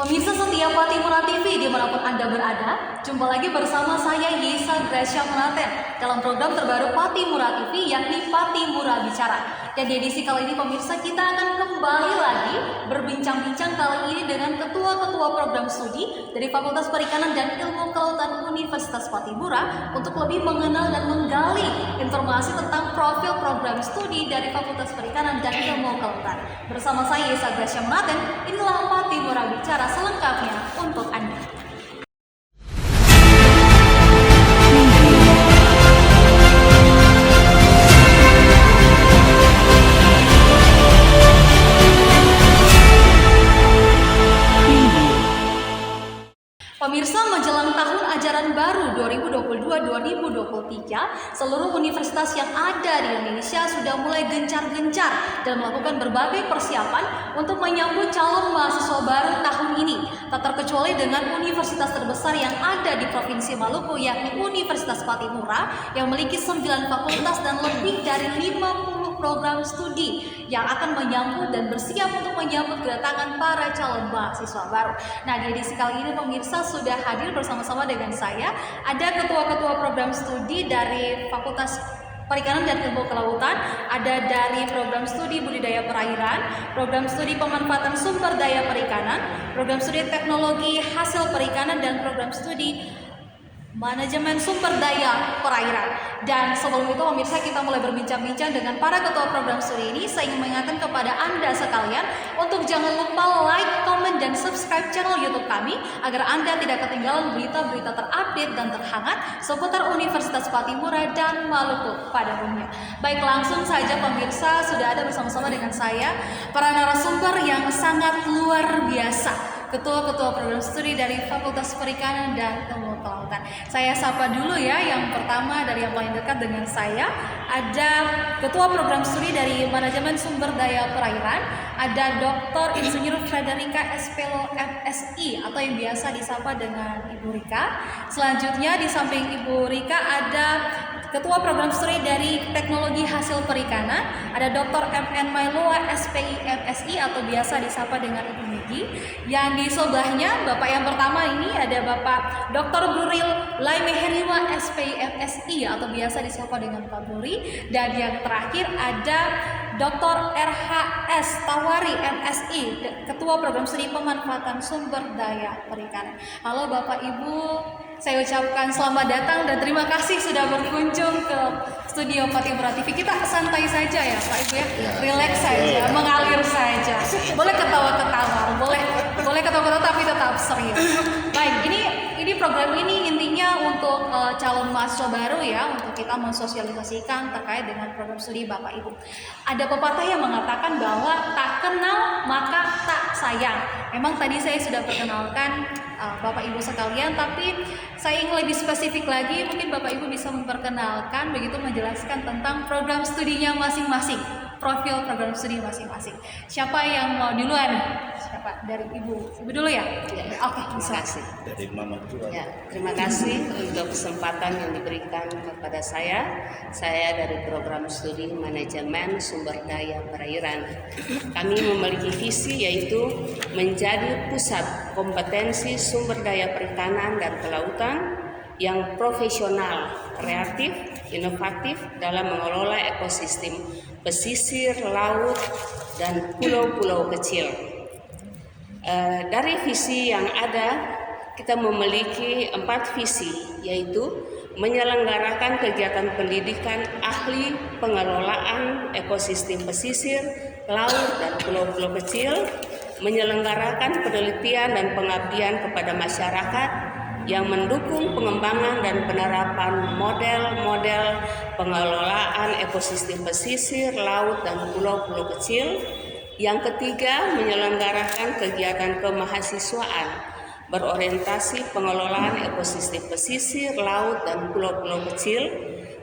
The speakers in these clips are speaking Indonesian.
Pemirsa setia Patimura TV dimanapun Anda berada, jumpa lagi bersama saya Yesa Gracia Menaten dalam program terbaru Patimura TV yakni Patimura Bicara. Dan di edisi kali ini pemirsa kita akan kembali lagi berbincang-bincang kali ini dengan ketua-ketua program studi dari Fakultas Perikanan dan Ilmu Kelautan Universitas Patimura untuk lebih mengenal dan menggali informasi tentang profil program studi dari Fakultas Perikanan dan Ilmu Kelautan. Bersama saya Yesa Gracia Menaten, inilah Patimura Bicara selengkapnya untuk Anda. Pemirsa, menjelang tahun ajaran baru 2022-2023, seluruh universitas yang ada di Indonesia sudah mulai gencar-gencar dan melakukan berbagai persiapan untuk menyambut calon mahasiswa baru tahun ini. Tak terkecuali dengan universitas terbesar yang ada di Provinsi Maluku, yakni Universitas Patimura, yang memiliki 9 fakultas dan lebih dari 50 program studi yang akan menyambut dan bersiap untuk menyambut kedatangan para calon mahasiswa baru. Nah, di edisi kali ini pemirsa sudah hadir bersama-sama dengan saya ada ketua-ketua program studi dari Fakultas Perikanan dan Ilmu Kelautan, ada dari program studi Budidaya Perairan, program studi Pemanfaatan Sumber Daya Perikanan, program studi Teknologi Hasil Perikanan, dan program studi Manajemen Sumber Daya Perairan. Dan sebelum itu pemirsa kita mulai berbincang-bincang dengan para ketua program studi ini. Saya ingin mengingatkan kepada Anda sekalian untuk jangan lupa like, comment, dan subscribe channel YouTube kami agar Anda tidak ketinggalan berita-berita terupdate dan terhangat seputar Universitas Patimura dan Maluku pada umumnya. Baik, langsung saja pemirsa, sudah ada bersama-sama dengan saya para narasumber yang sangat luar biasa, ketua-ketua program studi dari Fakultas Perikanan dan Ilmu Kelautan. Saya sapa dulu ya, yang pertama dari yang paling dekat dengan saya ada ketua program studi dari Manajemen Sumber Daya Perairan, ada Dr. Insinyur Frederika Espelo MSI atau yang biasa disapa dengan Ibu Rika. Selanjutnya di samping Ibu Rika ada Ketua Program Studi dari Teknologi Hasil Perikanan, ada Dr. MN Mailoa SPI MSI atau biasa disapa dengan Ibu Megi. Yang di sebelahnya, Bapak yang pertama ini ada Bapak Dr. Bruril Laimeheriwa SPI MSI atau biasa disapa dengan Pak Bruri. Dan yang terakhir ada Dr. RHS Tawari MSI, Ketua Program Studi Pemanfaatan Sumber Daya Perikanan. Halo Bapak Ibu, saya ucapkan selamat datang dan terima kasih sudah berkunjung ke studio Patimura TV. Kita santai saja ya Pak Ibu ya, relax saja, mengalir saja. Boleh ketawa-ketawa, boleh ketawa-ketawa tapi tetap serius. Baik, ini program ini intinya untuk calon mahasiswa baru ya, untuk kita mensosialisasikan terkait dengan program studi Bapak Ibu. Ada pepatah yang mengatakan bahwa tak kenal maka tak sayang. Memang tadi saya sudah perkenalkan Bapak Ibu sekalian, tapi saya ingin lebih spesifik lagi, mungkin Bapak Ibu bisa memperkenalkan, begitu menjelaskan tentang program studinya masing-masing, profil program studi masing-masing. Siapa yang mau duluan? Siapa? Dari Ibu dulu ya? Oke, terima kasih. Dari Mama dulu. Ya, terima kasih untuk kesempatan yang diberikan kepada saya. Saya dari program studi Manajemen Sumber Daya Perairan. Kami memiliki visi yaitu menjadi pusat kompetensi sumber daya perikanan dan kelautan yang profesional, kreatif, inovatif dalam mengelola ekosistem pesisir, laut, dan pulau-pulau kecil. Dari visi yang ada, kita memiliki 4 visi, yaitu menyelenggarakan kegiatan pendidikan ahli pengelolaan ekosistem pesisir, laut, dan pulau-pulau kecil, menyelenggarakan penelitian dan pengabdian kepada masyarakat yang mendukung pengembangan dan penerapan model-model pengelolaan ekosistem pesisir, laut, dan pulau-pulau kecil. Yang ketiga, menyelenggarakan kegiatan kemahasiswaan berorientasi pengelolaan ekosistem pesisir, laut, dan pulau-pulau kecil.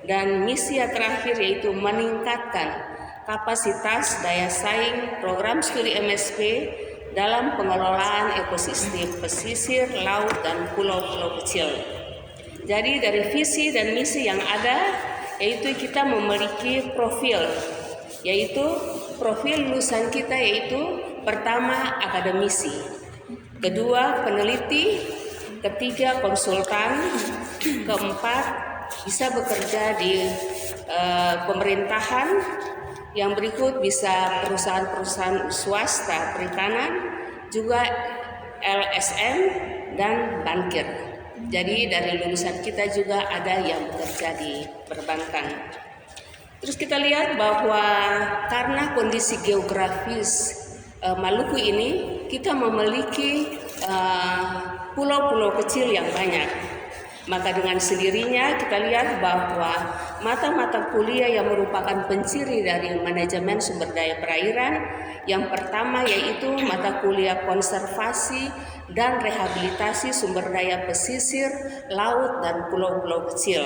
Dan misi yang terakhir yaitu meningkatkan kapasitas daya saing program studi MSP dalam pengelolaan ekosistem pesisir, laut, dan pulau-pulau kecil. Jadi dari visi dan misi yang ada, yaitu kita memiliki profil, yaitu profil lulusan kita yaitu pertama akademisi, kedua peneliti, ketiga konsultan, keempat bisa bekerja di pemerintahan, yang berikut bisa perusahaan-perusahaan swasta perikanan, juga LSM dan bankir. Jadi dari lulusan kita juga ada yang bekerja di perbankan. Terus kita lihat bahwa karena kondisi geografis Maluku ini, kita memiliki pulau-pulau kecil yang banyak. Maka dengan sendirinya kita lihat bahwa mata-mata kuliah yang merupakan penciri dari manajemen sumber daya perairan, yang pertama yaitu mata kuliah konservasi dan rehabilitasi sumber daya pesisir, laut, dan pulau-pulau kecil.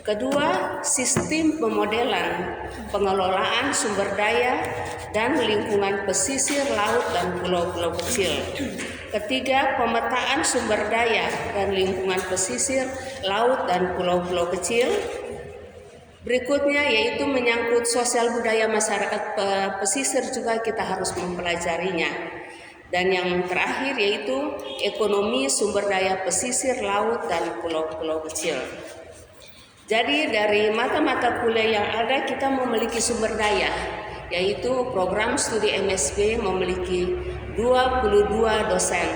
Kedua, sistem pemodelan pengelolaan sumber daya dan lingkungan pesisir, laut, dan pulau-pulau kecil. Ketiga, pemetaan sumber daya dan lingkungan pesisir, laut, dan pulau-pulau kecil. Berikutnya yaitu menyangkut sosial budaya masyarakat pesisir, juga kita harus mempelajarinya. Dan yang terakhir yaitu ekonomi sumber daya pesisir, laut, dan pulau-pulau kecil. Jadi dari mata-mata kuliah yang ada, kita memiliki sumber daya, yaitu program studi MSP memiliki 22 dosen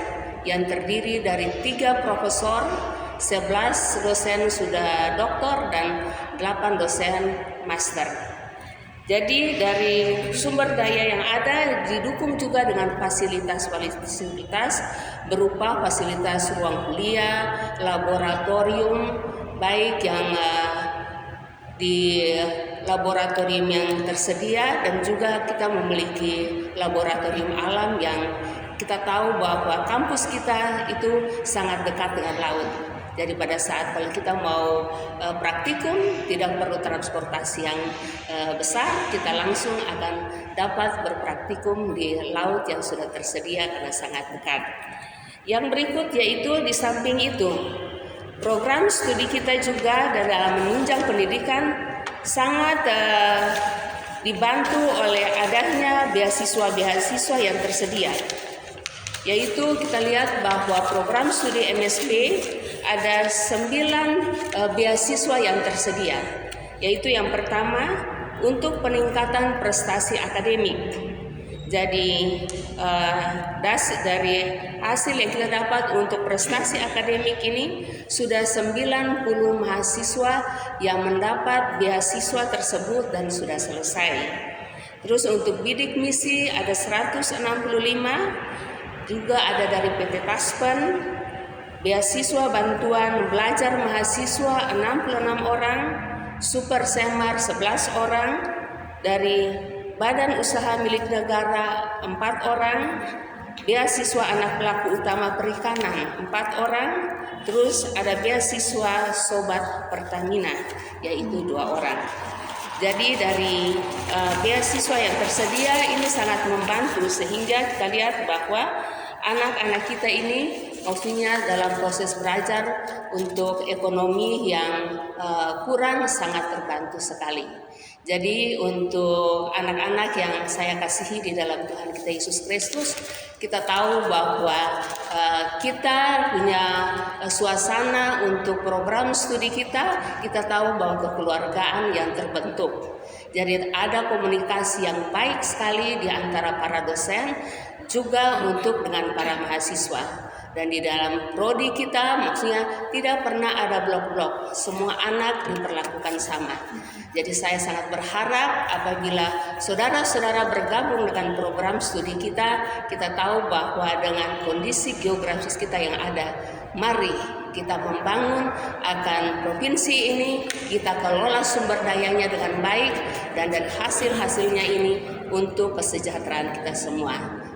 yang terdiri dari 3 profesor, 11 dosen sudah doktor, dan 8 dosen master. Jadi dari sumber daya yang ada didukung juga dengan fasilitas-fasilitas berupa fasilitas ruang kuliah, laboratorium, baik yang di laboratorium yang tersedia, dan juga kita memiliki laboratorium alam yang kita tahu bahwa kampus kita itu sangat dekat dengan laut. Jadi pada saat kalau kita mau praktikum, tidak perlu transportasi yang besar, kita langsung akan dapat berpraktikum di laut yang sudah tersedia karena sangat dekat. Yang berikut yaitu di samping itu, program studi kita juga dalam menunjang pendidikan sangat dibantu oleh adanya beasiswa-beasiswa yang tersedia. Yaitu kita lihat bahwa program studi MSP ada 9 beasiswa yang tersedia. Yaitu yang pertama untuk peningkatan prestasi akademik. Jadi dari hasil yang kita dapat untuk prestasi akademik ini sudah 90 mahasiswa yang mendapat beasiswa tersebut dan sudah selesai. Terus untuk bidik misi ada 165, juga ada dari PT Taspen, beasiswa bantuan belajar mahasiswa 66 orang, Super Semar 11 orang, dari Badan Usaha Milik Negara 4 orang, beasiswa anak pelaku utama perikanan 4 orang, terus ada beasiswa Sobat Pertamina yaitu 2 orang. Jadi dari beasiswa yang tersedia ini sangat membantu, sehingga kita lihat bahwa anak-anak kita ini maksudnya dalam proses belajar untuk ekonomi yang kurang sangat terbantu sekali. Jadi untuk anak-anak yang saya kasihi di dalam Tuhan kita Yesus Kristus, kita tahu bahwa kita punya suasana untuk program studi kita tahu bahwa kekeluargaan yang terbentuk. Jadi ada komunikasi yang baik sekali di antara para dosen, juga untuk dengan para mahasiswa. Dan di dalam prodi kita maksudnya tidak pernah ada blok-blok, semua anak diperlakukan sama. Jadi saya sangat berharap apabila saudara-saudara bergabung dengan program studi kita tahu bahwa dengan kondisi geografis kita yang ada, mari kita membangun akan provinsi ini, kita kelola sumber dayanya dengan baik, dan dari hasil-hasilnya ini untuk kesejahteraan kita semua.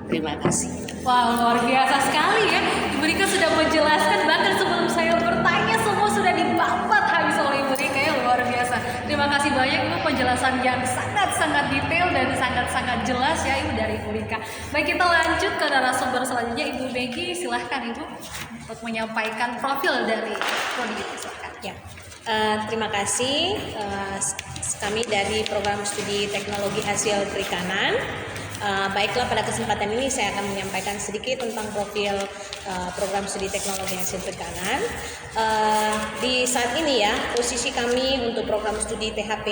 Terima kasih. Wow, luar biasa sekali ya. Ibu Rika sudah menjelaskan, bahkan sebelum saya bertanya semua sudah dibabat habis oleh Ibu Rika, ya luar biasa. Terima kasih banyak Ibu, penjelasan yang sangat-sangat detail dan sangat-sangat jelas ya Ibu dari Ibu Rika. Baik, kita lanjut ke narasumber selanjutnya. Ibu Megi, silahkan Ibu untuk menyampaikan profil dari prodi kita, silahkan. Ya, terima kasih. Kami dari program studi teknologi hasil perikanan. Baiklah, pada kesempatan ini saya akan menyampaikan sedikit tentang profil program studi teknologi hasil perikanan. Di saat ini ya, posisi kami untuk program studi THP,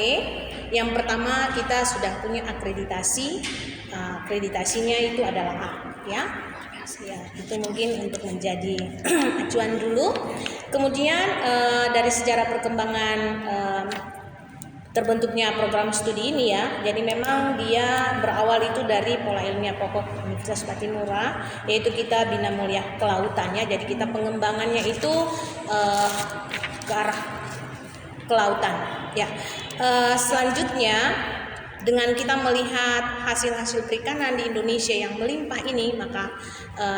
yang pertama kita sudah punya akreditasi. Akreditasinya itu adalah A, ya. Ya, itu mungkin untuk menjadi acuan dulu. Kemudian dari sejarah perkembangan terbentuknya program studi ini ya, jadi memang dia berawal itu dari pola ilmiah pokok Universitas Patimura, yaitu kita Bina Mulia Kelautannya. Jadi kita pengembangannya itu ke arah kelautan ya. Selanjutnya, dengan kita melihat hasil-hasil perikanan di Indonesia yang melimpah ini, maka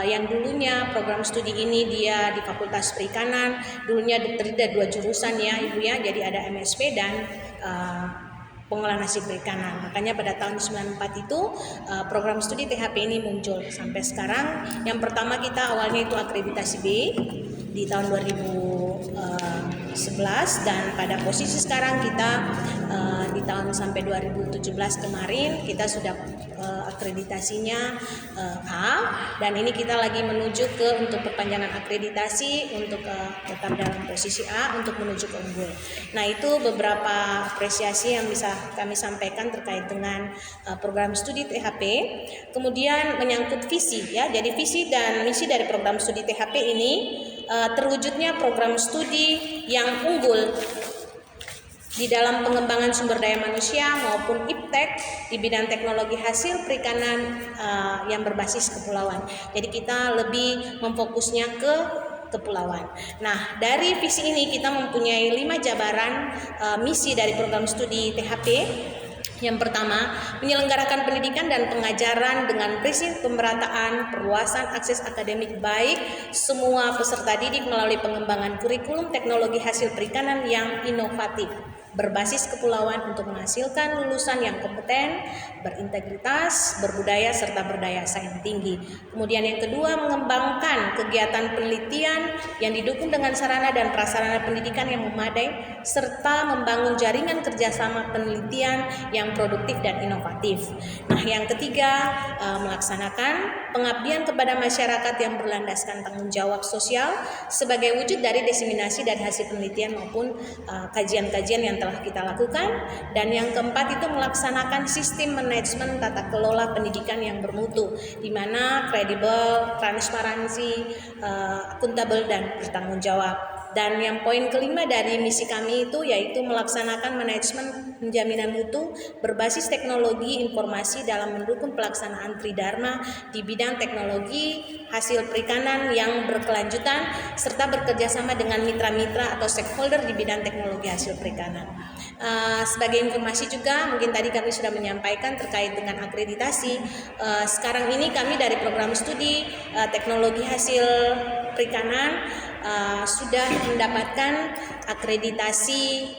yang dulunya program studi ini dia di Fakultas Perikanan, dulunya terdiri dari 2 jurusan ya Ibu ya, jadi ada MSP dan pengolahan hasil perikanan. Makanya pada tahun 94 itu program studi THP ini muncul sampai sekarang. Yang pertama kita awalnya itu akreditasi B di tahun 2011, dan pada posisi sekarang kita di tahun sampai 2017 kemarin kita sudah akreditasinya A, dan ini kita lagi menuju ke untuk perpanjangan akreditasi untuk tetap dalam posisi A untuk menuju ke unggul. Nah, itu beberapa apresiasi yang bisa kami sampaikan terkait dengan program studi THP. Kemudian menyangkut visi ya, jadi visi dan misi dari program studi THP ini terwujudnya program studi yang unggul di dalam pengembangan sumber daya manusia maupun iptek di bidang teknologi hasil perikanan yang berbasis kepulauan. Jadi kita lebih memfokusnya ke kepulauan. Nah, dari visi ini kita mempunyai 5 jabaran misi dari program studi THP. Yang pertama, menyelenggarakan pendidikan dan pengajaran dengan prinsip pemerataan, perluasan akses akademik baik semua peserta didik melalui pengembangan kurikulum teknologi hasil perikanan yang inovatif, berbasis kepulauan untuk menghasilkan lulusan yang kompeten, berintegritas, berbudaya, serta berdaya saing tinggi. Kemudian yang kedua, mengembangkan kegiatan penelitian yang didukung dengan sarana dan prasarana pendidikan yang memadai, serta membangun jaringan kerjasama penelitian yang produktif dan inovatif. Nah, yang ketiga, melaksanakan pengabdian kepada masyarakat yang berlandaskan tanggung jawab sosial sebagai wujud dari diseminasi dan hasil penelitian maupun kajian-kajian yang telah kita lakukan. Dan yang keempat itu melaksanakan sistem manajemen tata kelola pendidikan yang bermutu, di mana kredibel, transparansi, akuntabel dan bertanggung jawab. Dan yang poin kelima dari misi kami itu yaitu melaksanakan manajemen penjaminan mutu berbasis teknologi informasi dalam mendukung pelaksanaan tridharma di bidang teknologi hasil perikanan yang berkelanjutan serta bekerjasama dengan mitra-mitra atau stakeholder di bidang teknologi hasil perikanan. Sebagai informasi juga, mungkin tadi kami sudah menyampaikan terkait dengan akreditasi. Sekarang ini kami dari program studi teknologi hasil perikanan sudah mendapatkan akreditasi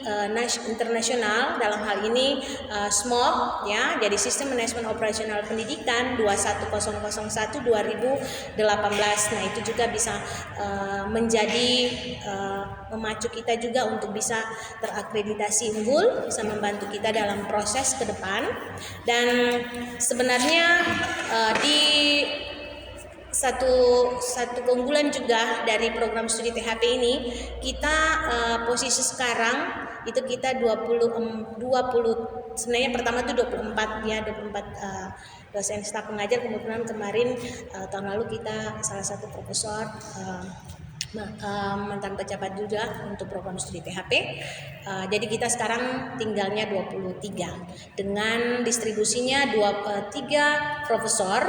internasional, dalam hal ini SMOP ya, jadi Sistem Manajemen Operasional Pendidikan 21001 2018. Nah, itu juga bisa menjadi memacu kita juga untuk bisa terakreditasi unggul, bisa membantu kita dalam proses ke depan. Dan sebenarnya di satu keunggulan juga dari program studi THP ini, kita posisi sekarang itu kita 20 sebenarnya pertama itu 24 ya, 24 dosen staf pengajar. Kemudian kemarin tahun lalu kita salah satu profesor mantan pejabat juga untuk program studi THP. Jadi kita sekarang tinggalnya 23 dengan distribusinya 3 profesor,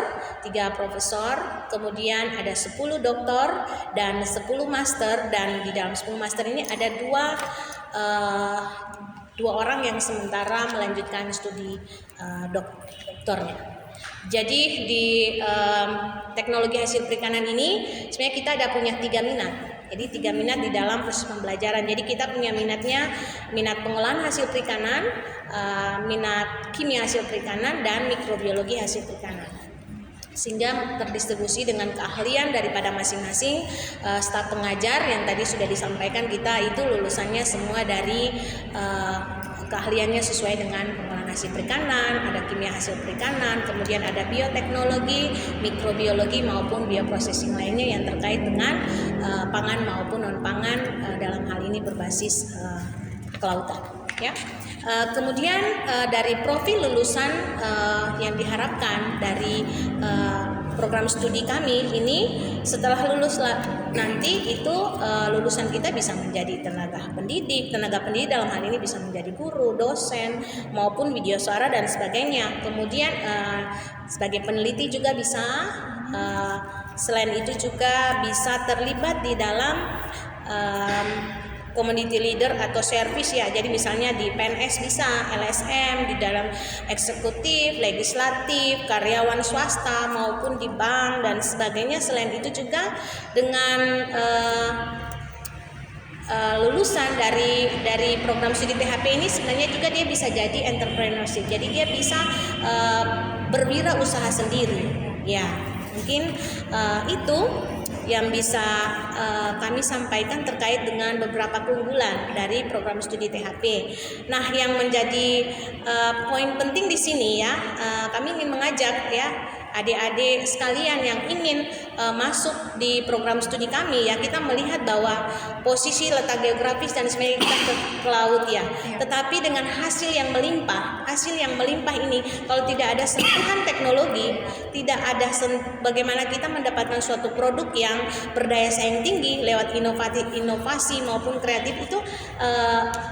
kemudian ada 10 doktor dan 10 master, dan di dalam 10 master ini ada dua orang yang sementara melanjutkan studi doktornya. Jadi di teknologi hasil perikanan ini sebenarnya kita ada punya 3 minat. Jadi 3 minat di dalam proses pembelajaran. Jadi kita punya minat pengolahan hasil perikanan, minat kimia hasil perikanan, dan mikrobiologi hasil perikanan. Sehingga terdistribusi dengan keahlian daripada masing-masing staf pengajar yang tadi sudah disampaikan, kita itu lulusannya semua dari keahliannya sesuai dengan pengolahan hasil perikanan, ada kimia hasil perikanan, kemudian ada bioteknologi, mikrobiologi maupun bioprocessing lainnya yang terkait dengan pangan maupun non pangan, dalam hal ini berbasis kelautan. Ya. Kemudian dari profil lulusan yang diharapkan dari program studi kami ini, setelah lulus nanti itu lulusan kita bisa menjadi tenaga pendidik dalam hal ini bisa menjadi guru, dosen maupun video suara dan sebagainya. Kemudian sebagai peneliti juga bisa, selain itu juga bisa terlibat di dalam community leader atau service ya. Jadi misalnya di PNS bisa, LSM, di dalam eksekutif, legislatif, karyawan swasta maupun di bank dan sebagainya. Selain itu juga dengan lulusan dari program studi THP ini sebenarnya juga dia bisa jadi entrepreneurship. Jadi dia bisa berwirausaha sendiri. Ya, mungkin itu yang bisa kami sampaikan terkait dengan beberapa keunggulan dari program studi THP. Nah, yang menjadi poin penting di sini ya, kami ingin mengajak ya adik-adik sekalian yang ingin masuk di program studi kami ya, kita melihat bahwa posisi letak geografis dan sebagainya kita ke laut ya. Tetapi dengan hasil yang melimpah ini, kalau tidak ada sentuhan teknologi, tidak ada bagaimana kita mendapatkan suatu produk yang berdaya saing tinggi lewat inovasi maupun kreatif itu,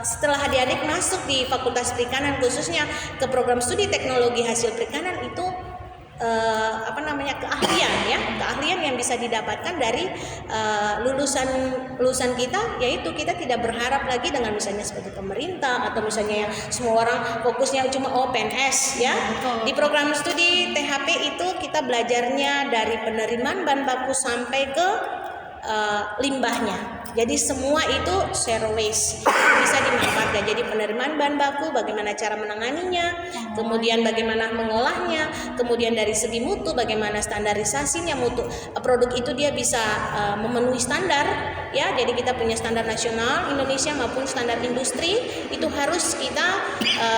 setelah adik-adik masuk di Fakultas Perikanan khususnya ke program studi teknologi hasil perikanan itu keahlian yang bisa didapatkan dari lulusan kita, yaitu kita tidak berharap lagi dengan misalnya seperti pemerintah atau misalnya yang semua orang fokusnya cuma PNS ya. Di program studi THP itu kita belajarnya dari penerimaan bahan baku sampai ke limbahnya. Jadi semua itu zero waste bisa dimanfaatkan. Jadi penerimaan bahan baku, bagaimana cara menanganinya, kemudian bagaimana mengolahnya, kemudian dari segi mutu, bagaimana standarisasinya mutu produk itu dia bisa memenuhi standar ya. Jadi kita punya standar nasional Indonesia maupun standar industri, itu harus kita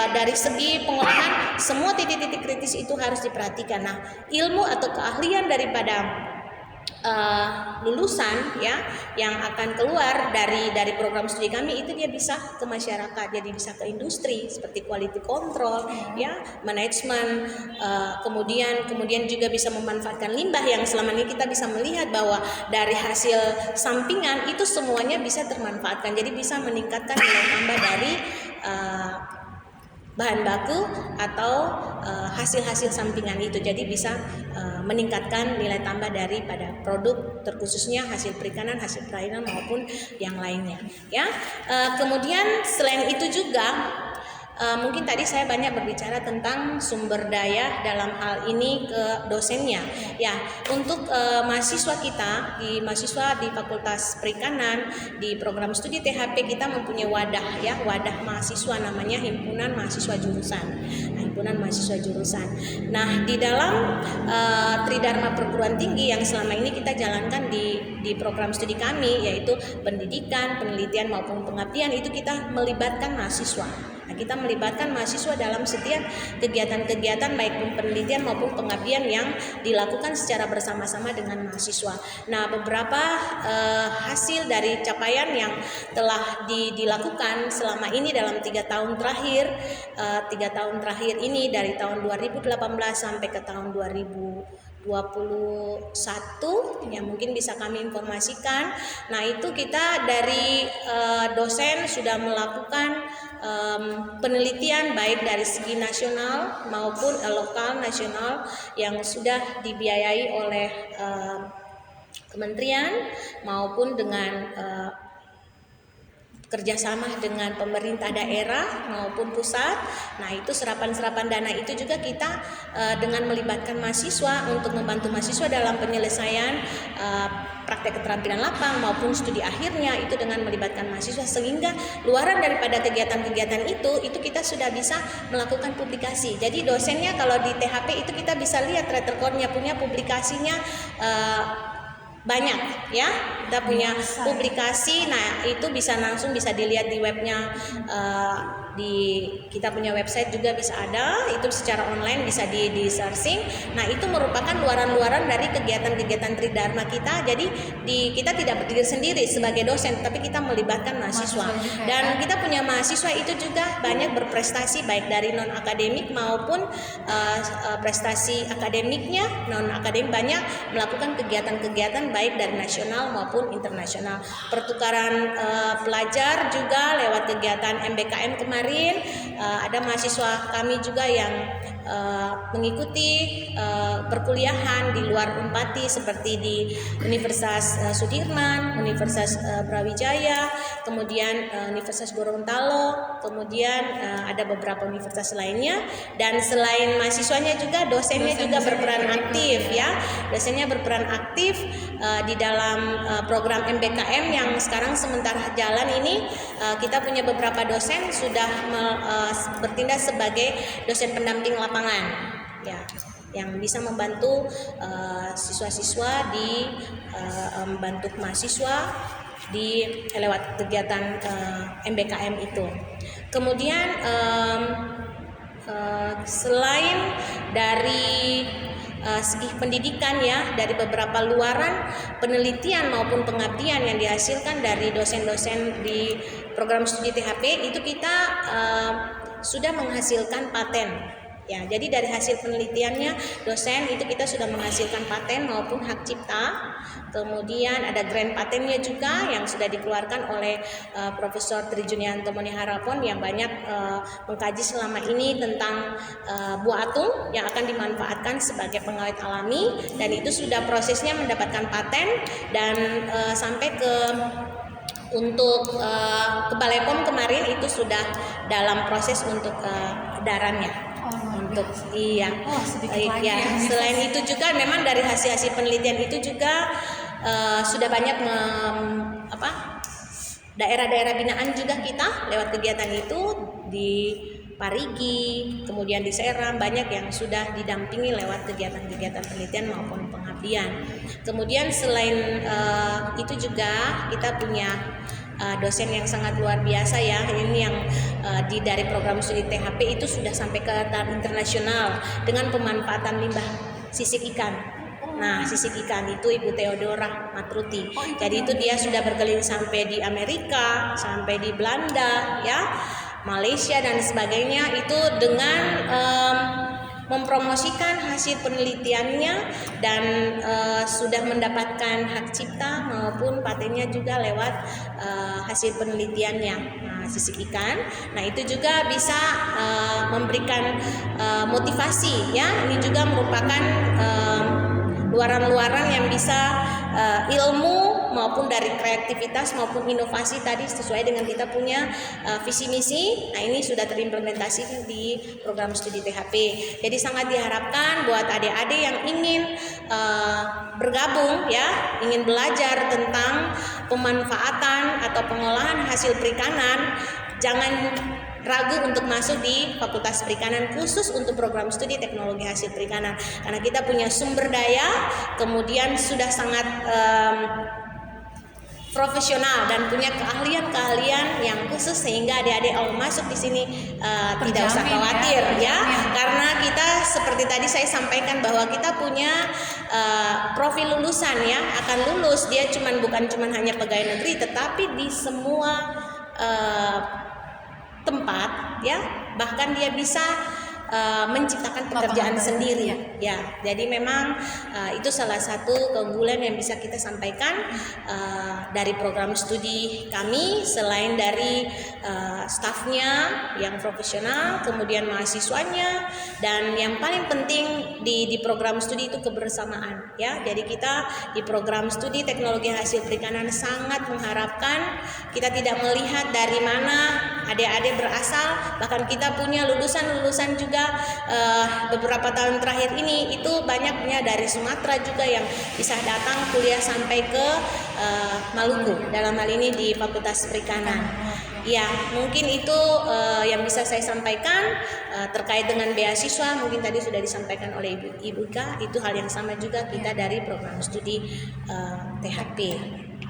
dari segi pengolahan semua titik-titik kritis itu harus diperhatikan. Nah, ilmu atau keahlian daripada lulusan ya yang akan keluar dari program studi kami itu dia bisa ke masyarakat, jadi bisa ke industri seperti quality control ya, manajemen, kemudian juga bisa memanfaatkan limbah yang selama ini kita bisa melihat bahwa dari hasil sampingan itu semuanya bisa termanfaatkan, jadi bisa meningkatkan nilai tambah dari bahan baku atau hasil-hasil sampingan itu, jadi bisa meningkatkan nilai tambah daripada produk terkhususnya hasil perikanan, hasil perairan maupun yang lainnya ya. Kemudian selain itu juga mungkin tadi saya banyak berbicara tentang sumber daya dalam hal ini ke dosennya ya. Untuk mahasiswa kita mahasiswa di Fakultas Perikanan di program studi THP kita mempunyai wadah mahasiswa namanya Himpunan Mahasiswa Jurusan. Nah, di dalam Tridharma Perguruan Tinggi yang selama ini kita jalankan di program studi kami, yaitu pendidikan, penelitian maupun pengabdian, itu kita melibatkan mahasiswa. Nah, kita melibatkan mahasiswa dalam setiap kegiatan-kegiatan baik penelitian maupun pengabdian yang dilakukan secara bersama-sama dengan mahasiswa. Nah, beberapa hasil dari capaian yang telah dilakukan selama ini dalam 3 tahun terakhir ini, dari tahun 2018 sampai ke tahun 2021 yang mungkin bisa kami informasikan. Nah, itu kita dari dosen sudah melakukan penelitian baik dari segi nasional maupun lokal nasional yang sudah dibiayai oleh kementerian maupun dengan kerjasama dengan pemerintah daerah maupun pusat. Nah, itu serapan dana itu juga kita dengan melibatkan mahasiswa untuk membantu mahasiswa dalam penyelesaian praktek keterampilan lapang maupun studi akhirnya, itu dengan melibatkan mahasiswa, sehingga luaran daripada kegiatan-kegiatan itu kita sudah bisa melakukan publikasi. Jadi dosennya kalau di THP itu kita bisa lihat track recordnya, punya publikasinya banyak ya, kita punya publikasi. Nah, itu bisa langsung bisa dilihat di webnya kita punya website juga bisa ada, itu secara online bisa di searching. Nah, itu merupakan luaran-luaran dari kegiatan-kegiatan Tridharma kita. Jadi kita tidak berdiri sendiri sebagai dosen, tapi kita melibatkan mahasiswa. Dan kita punya mahasiswa itu juga banyak berprestasi baik dari non akademik maupun prestasi akademiknya, non akademik, banyak melakukan kegiatan-kegiatan baik dari nasional maupun internasional. Pertukaran pelajar juga lewat kegiatan MBKM kemarin, ada mahasiswa kami juga yang mengikuti perkuliahan di luar Unpati seperti di Universitas Sudirman, Universitas Brawijaya, kemudian Universitas Gorontalo, kemudian ada beberapa universitas lainnya. Dan selain mahasiswanya juga dosennya juga berperan aktif ya. Dosennya berperan aktif di dalam program MBKM yang sekarang sementara jalan ini. Kita punya beberapa dosen sudah bertindak sebagai dosen pendamping lapangan ya, yang bisa membantu siswa-siswa membantu mahasiswa lewat kegiatan MBKM itu. Kemudian selain dari segi pendidikan ya, dari beberapa luaran penelitian maupun pengabdian yang dihasilkan dari dosen-dosen di program studi THP itu kita sudah menghasilkan paten. Ya, jadi dari hasil penelitiannya dosen itu kita sudah menghasilkan paten maupun hak cipta. Kemudian ada grand patennya juga yang sudah dikeluarkan oleh Profesor Trijunianto Moniharapon yang banyak mengkaji selama ini tentang buah atung yang akan dimanfaatkan sebagai pengawet alami, dan itu sudah prosesnya mendapatkan paten dan sampai ke untuk ke Balai POM kemarin itu sudah dalam proses untuk edarannya. Untuk ya. Selain itu juga memang dari hasil-hasil penelitian itu juga sudah banyak daerah-daerah binaan juga kita lewat kegiatan itu di Parigi, kemudian di Seram, banyak yang sudah didampingi lewat kegiatan-kegiatan penelitian maupun pengabdian. Kemudian selain itu juga kita punya dosen yang sangat luar biasa ya, ini yang dari program studi THP itu sudah sampai ke tahap internasional dengan pemanfaatan limbah sisik ikan. Nah, sisik ikan itu Ibu Theodora Matruti. Jadi itu dia sudah berkeliling sampai di Amerika, sampai di Belanda, ya, Malaysia dan sebagainya, itu dengan mempromosikan hasil penelitiannya dan sudah mendapatkan hak cipta maupun patennya juga lewat hasil penelitiannya. Nah, sisik ikan. Nah, itu juga bisa memberikan motivasi ya. Ini juga merupakan luaran-luaran yang bisa ilmu maupun dari kreativitas maupun inovasi tadi sesuai dengan kita punya visi misi. Nah, ini sudah terimplementasi di program studi THP. Jadi sangat diharapkan buat adik-adik yang ingin bergabung ya, ingin belajar tentang pemanfaatan atau pengolahan hasil perikanan, jangan ragu untuk masuk di Fakultas Perikanan khusus untuk program studi teknologi hasil perikanan, karena kita punya sumber daya, kemudian sudah sangat profesional dan punya keahlian-keahlian yang khusus sehingga adik-adik kalau masuk di sini tidak usah khawatir ya, karena kita seperti tadi saya sampaikan bahwa kita punya profil lulusan ya, akan lulus dia bukan hanya pegawai negeri, tetapi di semua tempat ya, bahkan dia bisa menciptakan pekerjaan sendiri ya. Jadi memang itu salah satu keunggulan yang bisa kita sampaikan dari program studi kami, selain dari stafnya yang profesional, kemudian mahasiswanya, dan yang paling penting di program studi itu kebersamaan ya. Jadi kita di program studi teknologi hasil perikanan sangat mengharapkan kita tidak melihat dari mana adik-adik berasal, bahkan kita punya lulusan juga beberapa tahun terakhir ini itu banyaknya dari Sumatera juga yang bisa datang kuliah sampai ke Maluku, dalam hal ini di Fakultas Perikanan. Ya, mungkin itu yang bisa saya sampaikan terkait dengan beasiswa. Mungkin tadi sudah disampaikan oleh Ibu Ika, itu hal yang sama juga kita dari program studi THP.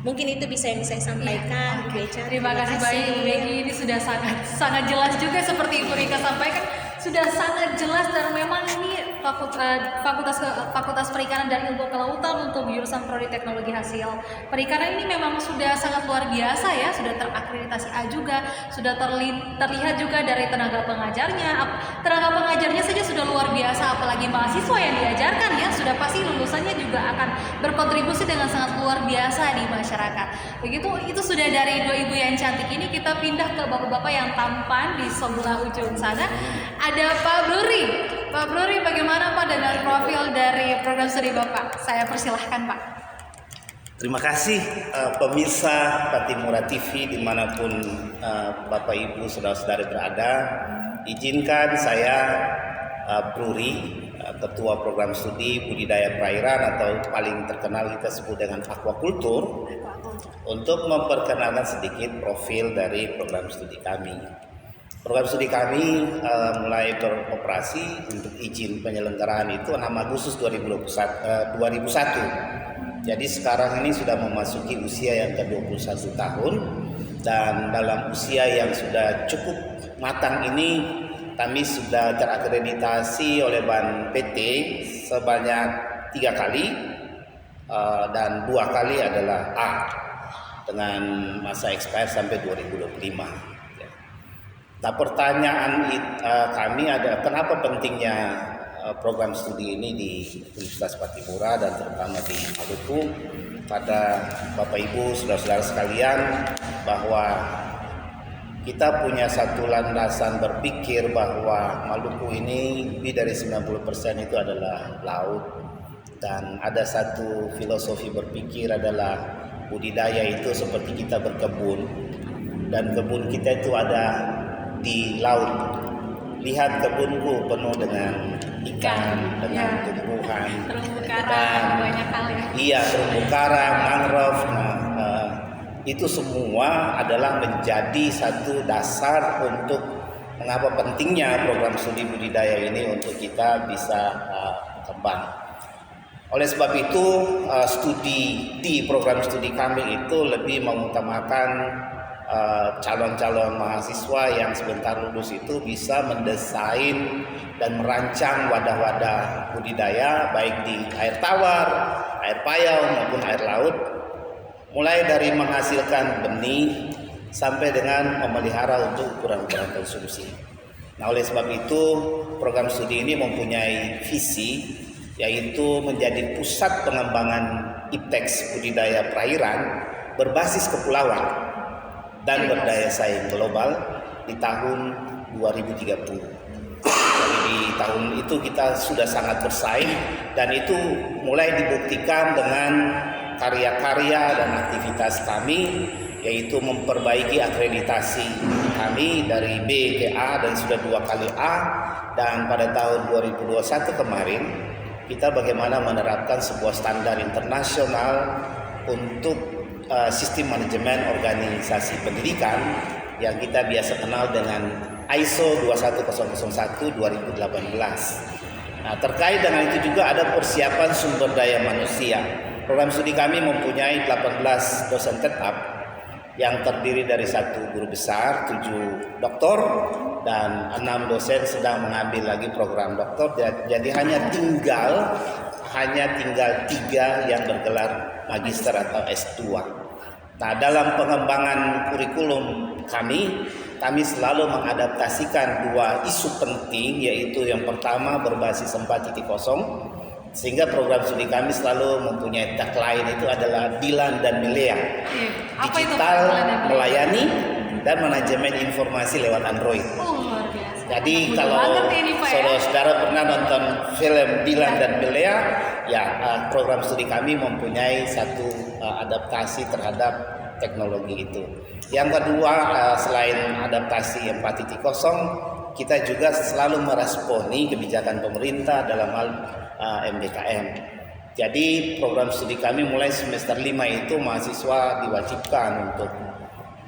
Mungkin itu bisa yang saya sampaikan, Bu Beca. Terima kasih banyak Bu Becky, ini sudah sangat jelas juga seperti Ibu Rika sampaikan, sudah sangat jelas dan memang ini Fakultas Perikanan dan Ilmu Kelautan untuk jurusan Prodi Teknologi Hasil Perikanan ini memang sudah sangat luar biasa ya, sudah terakreditasi A juga, sudah terlihat juga dari tenaga pengajarnya. Tenaga pengajarnya saja sudah luar biasa, apalagi mahasiswa yang diajarkan ya, sudah pasti lulusannya juga akan berkontribusi dengan sangat luar biasa di masyarakat. Begitu, itu sudah dari dua ibu yang cantik ini. Kita pindah ke bapak-bapak yang tampan di sebelah ujung sana. Ada Pak Bluri. Pak Bluri, bagaimana Pak dengan profil dari program studi Bapak? Saya persilahkan Pak. Terima kasih pemirsa Patimura TV dimanapun Bapak Ibu saudara-saudari berada. Izinkan saya Bluri, Ketua Program Studi Budidaya Perairan atau paling terkenal kita sebut dengan aquacultur, untuk memperkenalkan sedikit profil dari program studi kami. Program studi kami mulai beroperasi untuk izin penyelenggaraan itu 6 Agustus 2001. Jadi sekarang ini sudah memasuki usia yang ke-21 tahun, dan dalam usia yang sudah cukup matang ini kami sudah terakreditasi oleh BAN PT sebanyak 3 kali dan 2 kali adalah A dengan masa expired sampai 2025. Nah, pertanyaan kami ada kenapa pentingnya program studi ini di Universitas Patimura dan terutama di Maluku pada Bapak Ibu saudara-saudara sekalian, bahwa kita punya satu landasan berpikir bahwa Maluku ini lebih dari 90% itu adalah laut, dan ada satu filosofi berpikir adalah budidaya itu seperti kita berkebun, dan kebun kita itu ada di laut. Lihat kebunku penuh dengan ikan, dengan tumbuhan, terumbu karang, banyak hal ya. Iya, terumbu karang, mangrove. Itu semua adalah menjadi satu dasar untuk mengapa pentingnya program studi budidaya ini untuk kita bisa kembang. Oleh sebab itu, studi di program studi kami itu lebih mengutamakan calon-calon mahasiswa yang sebentar lulus itu bisa mendesain dan merancang wadah-wadah budidaya baik di air tawar, air payau maupun air laut, mulai dari menghasilkan benih sampai dengan memelihara untuk ukuran-ukuran konsumsi. Nah, oleh sebab itu program studi ini mempunyai visi, yaitu menjadi pusat pengembangan IPTEX budidaya perairan berbasis kepulauan dan berdaya saing global di tahun 2030. Jadi di tahun itu kita sudah sangat bersaing, dan itu mulai dibuktikan dengan karya-karya dan aktivitas kami, yaitu memperbaiki akreditasi kami dari B ke A dan sudah 2 kali A, dan pada tahun 2021 kemarin kita bagaimana menerapkan sebuah standar internasional untuk sistem manajemen organisasi pendidikan yang kita biasa kenal dengan ISO 21001 2018. Nah, terkait dengan itu juga ada persiapan sumber daya manusia. Program studi kami mempunyai 18 dosen tetap yang terdiri dari 1 guru besar, 7 doktor, dan 6 dosen sedang mengambil lagi program doktor. Jadi hanya tinggal 3 yang bergelar magister atau S2. Nah, dalam pengembangan kurikulum kami selalu mengadaptasikan 2 isu penting, yaitu yang pertama berbasis 4.0, sehingga program studi kami selalu mempunyai tagline itu adalah Dilan dan Milea, digital melayani dan manajemen informasi lewat Android. Luar biasa. Jadi kalau saudara-saudara pernah nonton film Dilan dan Milea, ya program studi kami mempunyai satu adaptasi terhadap teknologi itu. Yang kedua, selain adaptasi 4.0, kita juga selalu meresponi kebijakan pemerintah dalam hal MBKM. Jadi program studi kami mulai semester 5 itu mahasiswa diwajibkan untuk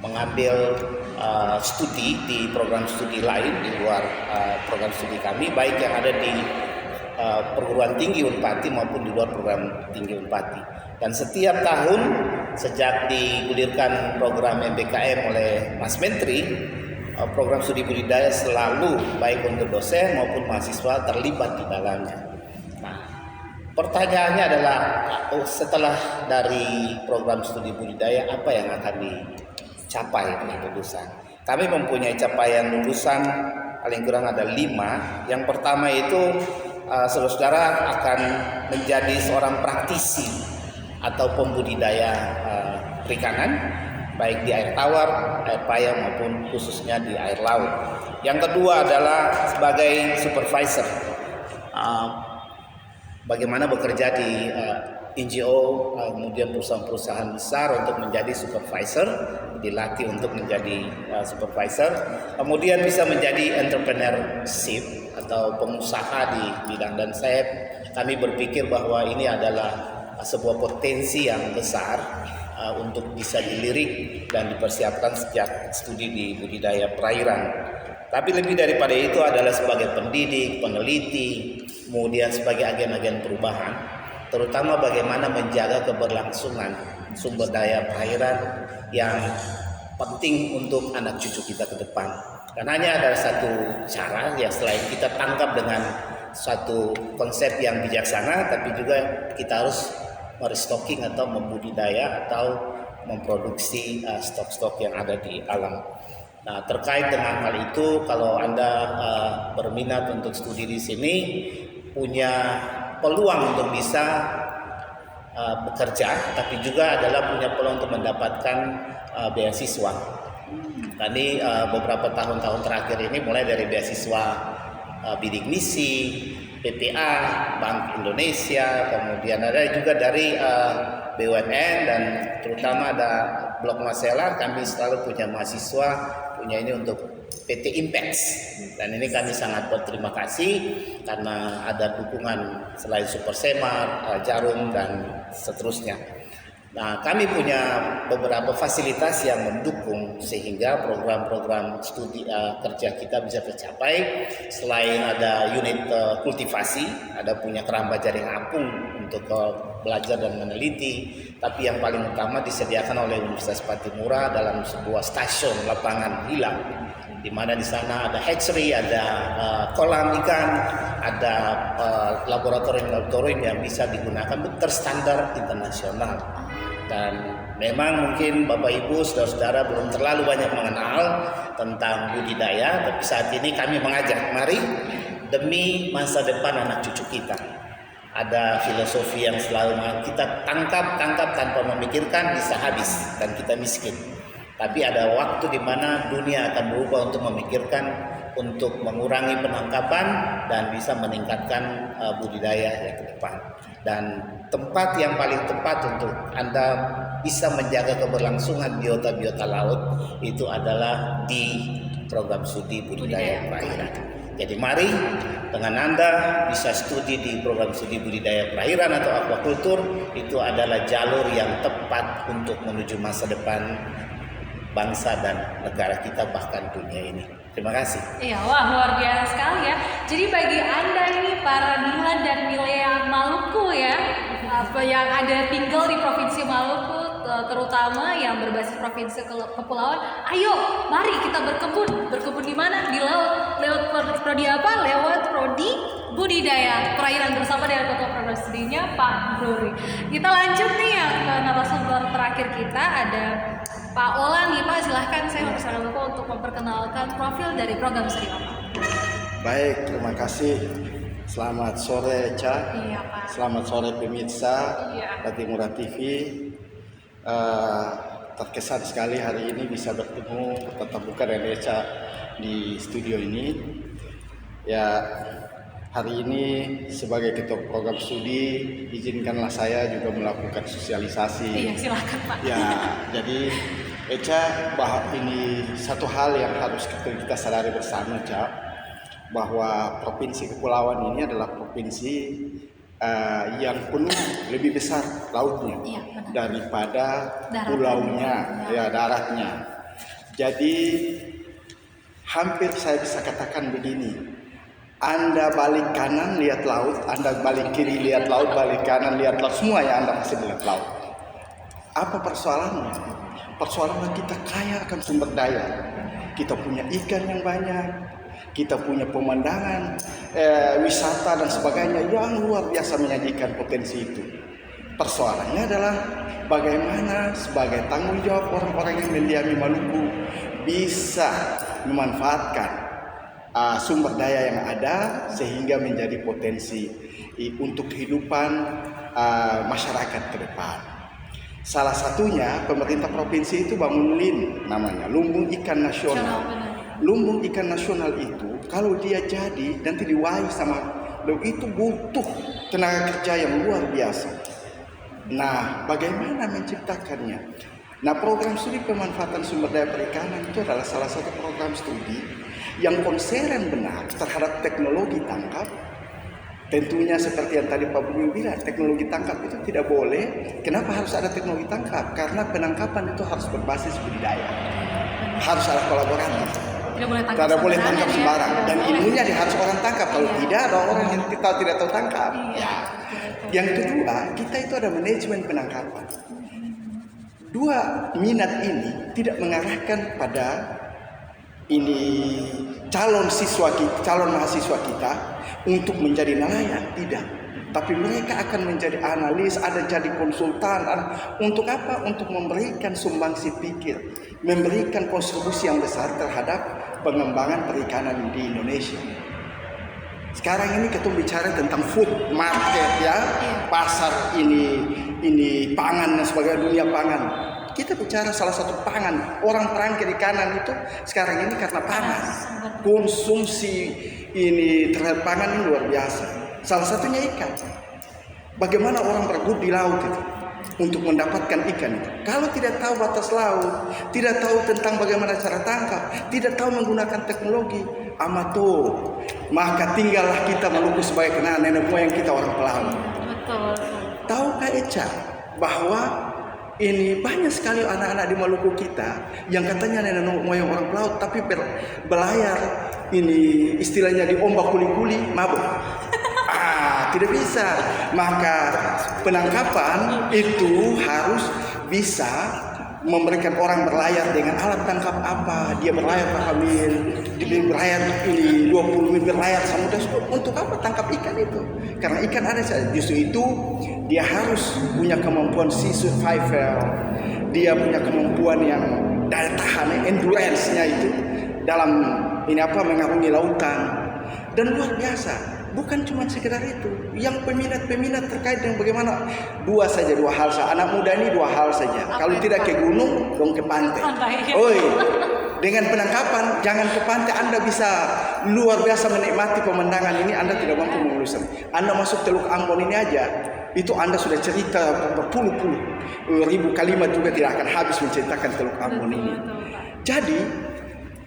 mengambil studi di program studi lain di luar program studi kami, baik yang ada di perguruan tinggi Unpati maupun di luar program tinggi Unpati. Dan setiap tahun sejak digulirkan program MBKM oleh Mas Menteri, program studi budidaya selalu baik untuk dosen maupun mahasiswa terlibat di dalamnya. Nah, pertanyaannya adalah setelah dari program studi budidaya apa yang akan dicapai oleh lulusan? Kami mempunyai capaian lulusan paling kurang ada 5. Yang pertama itu saudara-saudara akan menjadi seorang praktisi atau pembudidaya perikanan, baik di air tawar, air payah maupun khususnya di air laut. Yang kedua adalah sebagai supervisor, bagaimana bekerja di NGO, kemudian perusahaan-perusahaan besar untuk menjadi supervisor, dilatih untuk menjadi supervisor, kemudian bisa menjadi entrepreneurship atau pengusaha di bidang. Dan kami berpikir bahwa ini adalah sebuah potensi yang besar untuk bisa dilirik dan dipersiapkan sejak studi di budidaya perairan. Tapi lebih daripada itu adalah sebagai pendidik, peneliti, kemudian sebagai agen-agen perubahan, terutama bagaimana menjaga keberlangsungan sumber daya perairan yang penting untuk anak cucu kita ke depan. Karena hanya ada satu cara ya, selain kita tangkap dengan satu konsep yang bijaksana, tapi juga kita harus merestocking atau membudidaya atau memproduksi stok-stok yang ada di alam. Nah, terkait dengan hal itu, kalau Anda berminat untuk studi di sini, punya peluang untuk bisa bekerja, tapi juga adalah punya peluang untuk mendapatkan beasiswa. Tadi beberapa tahun-tahun terakhir ini mulai dari beasiswa bidik misi, PPA, Bank Indonesia, kemudian ada juga dari BUMN, dan terutama ada Blok Masela. Kami selalu punya mahasiswa punya ini untuk PT Impex, dan ini kami sangat berterima kasih karena ada dukungan selain Super Semar, Jarum dan seterusnya. Nah, kami punya beberapa fasilitas yang mendukung sehingga program-program studi kerja kita bisa tercapai. Selain ada unit kultivasi, ada punya keramba jaring apung untuk belajar dan meneliti, tapi yang paling utama disediakan oleh Universitas Patimura dalam sebuah stasiun lapangan hilang, di mana di sana ada hatchery, ada kolam ikan, ada laboratorium yang bisa digunakan berstandar internasional. Dan memang mungkin Bapak Ibu, saudara-saudara belum terlalu banyak mengenal tentang budidaya, tapi saat ini kami mengajak, mari demi masa depan anak cucu kita. Ada filosofi yang selalu kita tangkap tanpa memikirkan, bisa habis dan kita miskin. Tapi ada waktu di mana dunia akan berubah untuk memikirkan, untuk mengurangi penangkapan dan bisa meningkatkan budidaya yang ke depan. Dan tempat yang paling tepat untuk Anda bisa menjaga keberlangsungan biota-biota laut itu adalah di program studi budidaya perairan. Jadi mari dengan Anda bisa studi di program studi budidaya perairan atau aquaculture, itu adalah jalur yang tepat untuk menuju masa depan bangsa dan negara kita, bahkan dunia ini. Terima kasih. Iya, wah luar biasa sekali ya. Jadi bagi Anda ini para Mila dan Milea Maluku ya, yang ada tinggal di Provinsi Maluku, terutama yang berbasis provinsi kepulauan, ayo mari kita berkebun. Berkebun di mana? Di laut. Lewat prodi apa? Lewat prodi budidaya perairan bersama dengan ketua program studinya Pak Bruri. Kita lanjut nih yang narasumber terakhir kita, ada Pak Olan nih Pak, silahkan saya mempersilakan Bapak untuk memperkenalkan profil dari program studi Bapak. Baik, terima kasih. Selamat sore Eca. Iya Pak. Selamat sore pemirsa Iya. Patimura TV. Terkesan sekali hari ini bisa bertemu tatap muka dengan Eca di studio ini. Ya, hari ini sebagai ketua program studi, izinkanlah saya juga melakukan sosialisasi. Iya, silakan Pak. Ya, jadi Eca, bahwa ini satu hal yang harus kita sadari bersama, Eca, bahwa provinsi kepulauan ini adalah provinsi yang penuh lebih besar lautnya daripada pulaunya, ya daratnya. Jadi hampir saya bisa katakan begini, Anda balik kanan lihat laut, Anda balik kiri lihat laut, balik kanan lihat laut, semuanya Anda masih melihat laut. Apa persoalannya? Persoalannya kita kaya akan sumber daya. Kita punya ikan yang banyak, kita punya pemandangan, wisata dan sebagainya yang luar biasa menyajikan potensi itu. Persoalannya adalah bagaimana sebagai tanggung jawab orang-orang yang mendiami Maluku bisa memanfaatkan sumber daya yang ada sehingga menjadi potensi untuk kehidupan masyarakat ke depan. Salah satunya pemerintah provinsi itu bangun LIN namanya, Lumbung Ikan Nasional. Lumbung ikan nasional itu kalau dia jadi nanti diwai sama itu butuh tenaga kerja yang luar biasa. Nah, bagaimana menciptakannya? Nah, program studi pemanfaatan sumber daya perikanan itu adalah salah satu program studi yang konseren benar terhadap teknologi tangkap. Tentunya seperti yang tadi Pak Budi bilang, teknologi tangkap itu tidak boleh. Kenapa harus ada teknologi tangkap? Karena penangkapan itu harus berbasis budidaya. Harus ada kolaborasi. Tidak boleh tangkap sembarang. Dan ilmunya harus orang tangkap. Kalau tidak, ada orang yang kita tidak tahu tangkap. Ya. Yang kedua, kita itu ada manajemen penangkapan. Dua minat ini tidak mengarahkan pada calon mahasiswa kita untuk menjadi nelayan, tidak. Tapi mereka akan menjadi analis, ada jadi konsultan. Untuk apa? Untuk memberikan sumbangsi pikir, memberikan kontribusi yang besar terhadap pengembangan perikanan di Indonesia. Sekarang ini kita bicara tentang food market ya, pasar ini pangan dan sebagainya, dunia pangan. Kita bicara salah satu pangan. Orang perang kiri kanan itu sekarang ini karena pangan. Konsumsi ini terhadap pangan ini luar biasa. Salah satunya ikan. Bagaimana orang berebut di laut itu untuk mendapatkan ikan itu. Kalau tidak tahu batas laut, tidak tahu tentang bagaimana cara tangkap, tidak tahu menggunakan teknologi amatur, maka tinggallah kita Maluku sebagai kenangan nenek moyang kita orang pelaut. Betul. Tahukah Eca bahwa ini banyak sekali anak-anak di Maluku kita yang katanya nenek moyang orang pelaut tapi berlayar ini istilahnya di ombak kuli-kuli mabuk. Tidak bisa. Maka penangkapan itu harus bisa memberikan orang berlayar dengan alat tangkap apa. Dia berlayar berapa mil, dia berlayar ini 20 mil berlayar samudra. Untuk apa tangkap ikan itu? Karena ikan ada saja. Justru itu dia harus punya kemampuan sea survival. Dia punya kemampuan yang daya tahan, endurance-nya itu dalam mengarungi lautan. Dan luar biasa. Bukan cuma sekedar itu. Yang peminat-peminat terkait dengan bagaimana dua hal saja. Anak muda ini dua hal saja. Kalau tidak ke gunung, dong ke pantai. Oi, dengan penangkapan jangan ke pantai. Anda bisa luar biasa menikmati pemandangan ini. Anda tidak mampu mengelusuri. Anda masuk Teluk Ambon ini aja, itu Anda sudah cerita berpuluh-puluh ribu kalimat juga tidak akan habis menceritakan Teluk Ambon ini. Jadi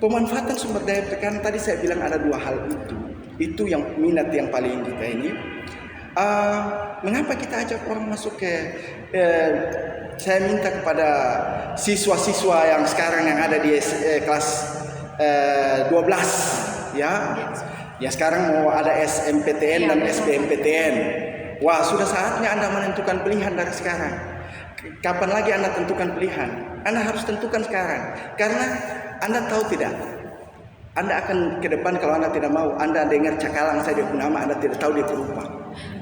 pemanfaatan sumber daya perikanan tadi saya bilang ada dua hal itu. Itu yang minat yang paling kita ini. Mengapa kita ajak orang masuk ke saya minta kepada siswa-siswa yang sekarang yang ada di kelas 12 ya. Ya sekarang mau ada SMPTN dan SBMPTN. Wah, sudah saatnya Anda menentukan pilihan dari sekarang. Kapan lagi Anda tentukan pilihan? Anda harus tentukan sekarang. Karena Anda tahu tidak? Anda akan ke depan kalau Anda tidak mau, Anda dengar cakalang saya dia nama, Anda tidak tahu dia berupa.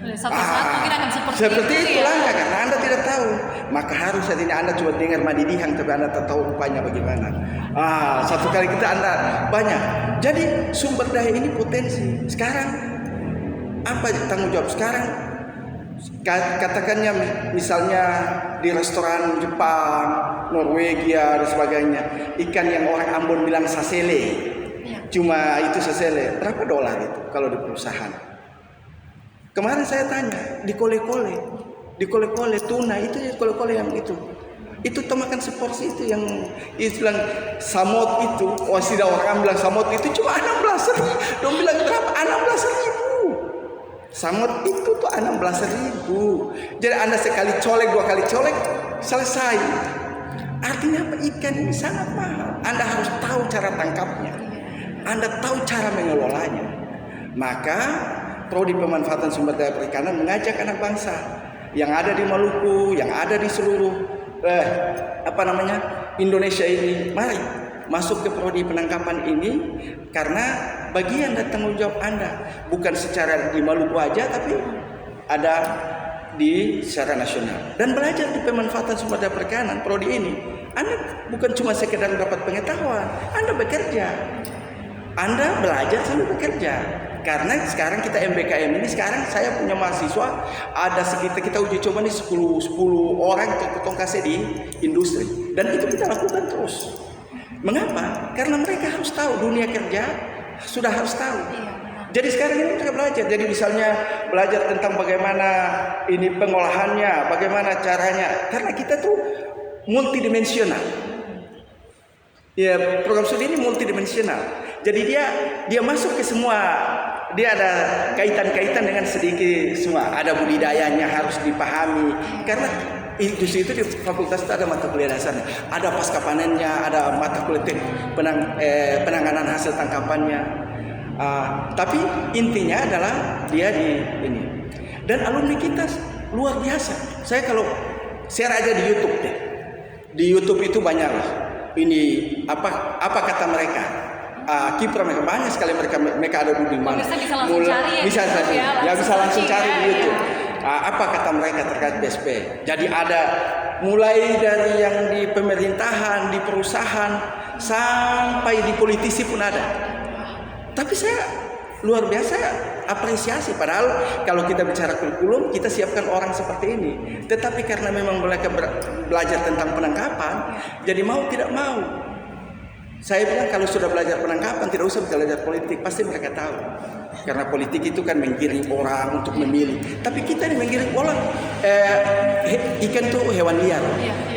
Satu-satu mungkin akan seperti itu langkah karena Anda tidak tahu. Maka harus saat ini Anda coba dengar Madidihang tapi Anda tak tahu rupanya bagaimana. Satu kali kita Anda banyak. Jadi sumber daya ini potensi. Sekarang apa tanggung jawab sekarang? Katakannya misalnya di restoran Jepang, Norwegia dan sebagainya, ikan yang orang Ambon bilang sasele. Cuma itu sasele, berapa dolar itu kalau di perusahaan? Kemarin saya tanya, di kole-kole tuna itu di kole-kole yang itu makan seporsi itu yang bilang samot itu, sudah orang bilang samot itu cuma 16.000, dong bilang berapa? 16.000. Samot itu tuh 16.000. Jadi Anda sekali colek, dua kali colek, selesai. Artinya apa? Ikan ini sangat mahal. Anda harus tahu cara tangkapnya. Anda tahu cara mengelolanya. Maka Prodi Pemanfaatan Sumber Daya Perikanan mengajak anak bangsa yang ada di Maluku, yang ada di seluruh Indonesia ini, mari masuk ke Prodi Penangkapan ini, karena bagian dan tanggung jawab Anda bukan secara di Maluku aja, tapi ada di secara nasional. Dan belajar di Pemanfaatan Sumber Daya Perikanan Prodi ini, Anda bukan cuma sekedar dapat pengetahuan, Anda bekerja, Anda belajar sambil bekerja. Karena sekarang kita MBKM ini, sekarang saya punya mahasiswa ada sekitar, kita uji coba nih 10 orang tong kasih di industri, dan itu kita lakukan terus. Mengapa? Karena mereka harus tahu dunia kerja, sudah harus tahu. Jadi sekarang ini mereka belajar. Jadi misalnya belajar tentang bagaimana ini pengolahannya, bagaimana caranya. Karena kita tuh multidimensional. Ya, program studi ini multidimensional. Jadi dia masuk ke semua, dia ada kaitan-kaitan dengan sedikit semua. Ada budidayanya harus dipahami. Karena industri itu di fakultas itu ada mata kuliah dasarnya, ada pasca panennya, ada mata kuliah penanganan hasil tangkapannya. Tapi intinya adalah dia di ini. Dan alumni kita luar biasa. Saya kalau share aja di YouTube deh. Di YouTube itu banyak lah. Ini apa kata mereka? Kiprah mereka banyak sekali, mereka ada di mana. Bisa langsung cari bisa langsung cari di YouTube. Apa kata mereka terkait PSP? Jadi ada mulai dari yang di pemerintahan, di perusahaan, sampai di politisi pun ada. Tapi saya luar biasa apresiasi. Padahal kalau kita bicara kurikulum, kita siapkan orang seperti ini. Tetapi karena memang mereka belajar tentang penangkapan, jadi mau tidak mau. Saya bilang kalau sudah belajar penangkapan, tidak usah belajar politik, pasti mereka tahu. Karena politik itu kan menggiring orang untuk memilih. Tapi kita ini menggiring orang, ikan itu hewan liar.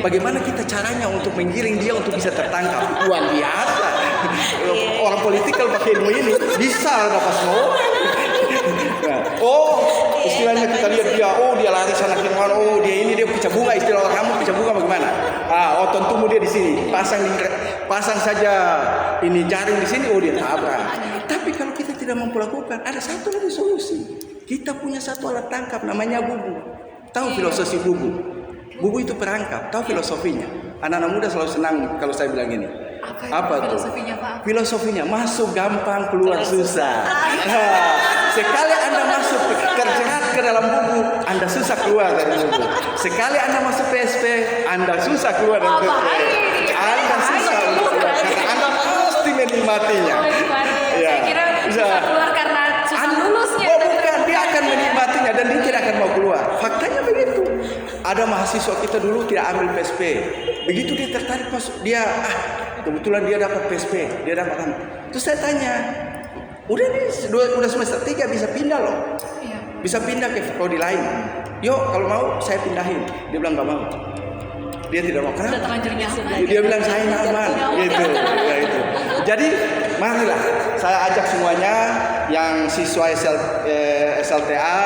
Bagaimana kita caranya untuk menggiring dia untuk bisa tertangkap? Luar biasa. Orang politik kalau pakai ilmu ini bisa dapat semua. Istilahnya kita lihat dia lari sana kemana, dia pecah bunga, istilah orang kamu pecah bunga bagaimana? Tontomu dia di sini, pasang saja ini jaring di sini, dia tabrak. Tapi kalau kita tidak mampu lakukan, ada satu lagi solusi. Kita punya satu alat tangkap namanya bubu. Tahu filosofi bubu? Bubu itu perangkap, tahu filosofinya? Anak-anak muda selalu senang kalau saya bilang ini. Apa filosofinya, Pak? Filosofinya masuk gampang, keluar susah. Sekali Anda masuk terjerat ke dalam bubu, Anda susah keluar dari bubu. Sekali Anda masuk PSP, Anda susah keluar dari PSP. Anda susah keluar karena Anda pasti menikmatinya. Saya kira susah keluar karena susah lulusnya. Bukan, dia akan menikmatinya dan dia tidak akan mau keluar. Faktanya begitu. Ada mahasiswa kita dulu tidak ambil PSP. Begitu dia tertarik masuk, kebetulan dia dapat PSP, dia dapat. Terus saya tanya, udah semester 3 bisa pindah loh. Bisa pindah ke prodi lain. Yuk kalau mau saya pindahin. Dia bilang nggak mau. Dia tidak mau. Kenapa? Dia bilang saya nyaman. Gitu. Ya, itu. Jadi marilah saya ajak semuanya yang siswa SLTA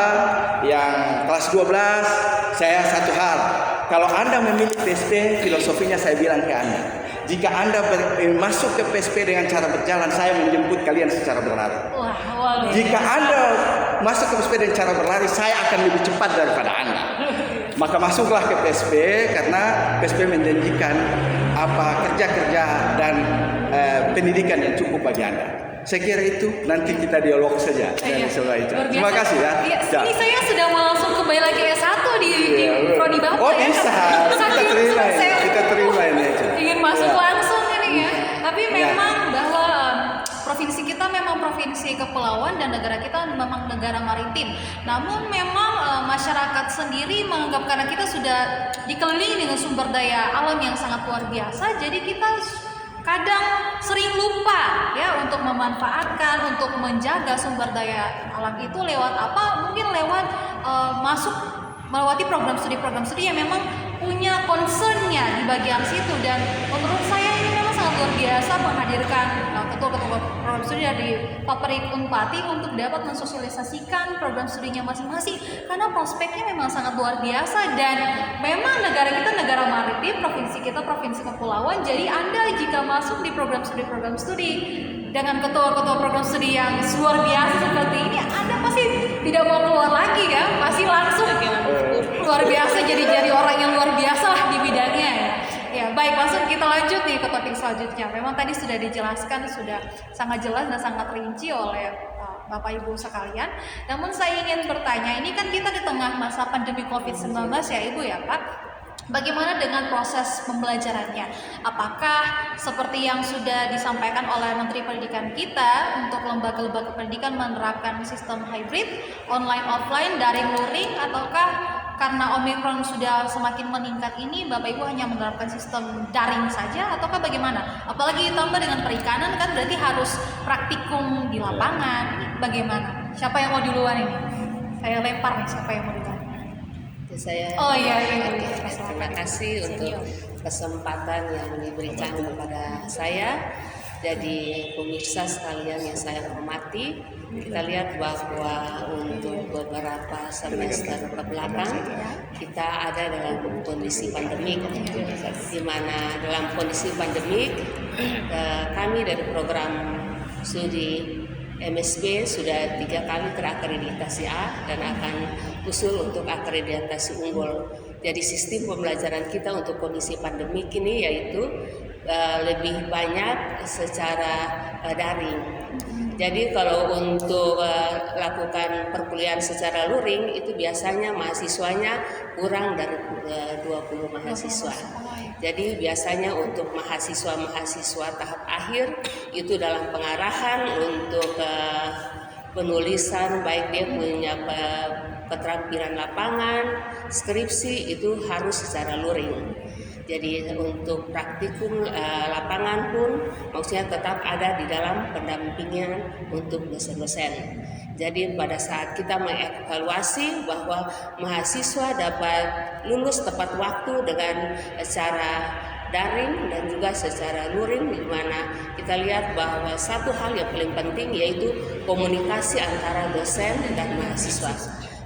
yang kelas 12, saya satu hal. Kalau Anda memilih PSP, filosofinya saya bilang ke Anda. Jika Anda masuk ke PSP dengan cara berjalan, saya menjemput kalian secara berlari. Jika Anda masuk ke PSP dengan cara berlari, saya akan lebih cepat daripada Anda. Maka masuklah ke PSP karena PSP menjanjikan kerja-kerja dan pendidikan yang cukup bagi Anda. Saya kira itu nanti kita dialog saja dari sebelah itu. Terima kasih ya. Ini saya sudah mau langsung kembali lagi S1 di prodi Bapak ya. Bisa. Kita terima ini aja. Ingin masuk langsung ini ya. Tapi memang bahwa provinsi kita memang provinsi kepulauan dan negara kita memang negara maritim. Namun memang masyarakat sendiri menganggap karena kita sudah dikelilingi dengan sumber daya alam yang sangat luar biasa, jadi kita kadang sering lupa ya untuk memanfaatkan, untuk menjaga sumber daya alam itu lewat apa? Mungkin lewat melewati program studi yang memang punya concernnya di bagian situ. Dan menurut saya ini memang sangat luar biasa menghadirkan ketua-ketua program studi dari Faprik Unpati untuk dapat mensosialisasikan program studinya masing-masing, karena prospeknya memang sangat luar biasa. Dan memang negara kita negara maritim, provinsi kita provinsi kepulauan. Jadi Anda jika masuk di program studi dengan ketua-ketua program studi yang luar biasa seperti ini, Anda pasti tidak mau keluar lagi ya, pasti langsung luar biasa jadi orang yang luar biasa lah di bidangnya ya. Ya, baik, langsung kita lanjut nih ke topik selanjutnya. Memang tadi sudah dijelaskan, sudah sangat jelas dan sangat rinci oleh Bapak Ibu sekalian. Namun saya ingin bertanya, ini kan kita di tengah masa pandemi COVID-19 ya Ibu ya Pak. Bagaimana dengan proses pembelajarannya? Apakah seperti yang sudah disampaikan oleh Menteri Pendidikan kita untuk lembaga-lembaga pendidikan menerapkan sistem hybrid, online offline, daring luring, ataukah karena Omicron sudah semakin meningkat ini Bapak Ibu hanya menerapkan sistem daring saja, ataukah bagaimana? Apalagi ditambah dengan perikanan kan berarti harus praktikum di lapangan. Ini bagaimana? Siapa yang mau duluan ini? Saya lempar nih, siapa yang mau duluan? Saya terima kasih untuk kesempatan yang diberikan kepada saya. Jadi pemirsa sekalian yang saya hormati, kita lihat bahwa untuk beberapa semester kebelakang kita ada dalam kondisi pandemik, di mana dalam kondisi pandemik kami dari program studi MSB sudah 3 kali terakreditasi A dan akan usul untuk akreditasi unggul. Jadi sistem pembelajaran kita untuk kondisi pandemik ini yaitu lebih banyak secara daring. Jadi kalau untuk lakukan perkuliahan secara luring itu biasanya mahasiswanya kurang dari 20 mahasiswa. Jadi biasanya untuk mahasiswa tahap akhir itu dalam pengarahan untuk penulisan, baik dia punya keterampilan lapangan, skripsi itu harus secara luring. Jadi untuk praktikum lapangan pun maksudnya tetap ada di dalam pendampingan untuk dosen-dosen. Jadi pada saat kita mengevaluasi bahwa mahasiswa dapat lulus tepat waktu dengan cara daring dan juga secara luring, di mana kita lihat bahwa satu hal yang paling penting yaitu komunikasi antara dosen dan mahasiswa.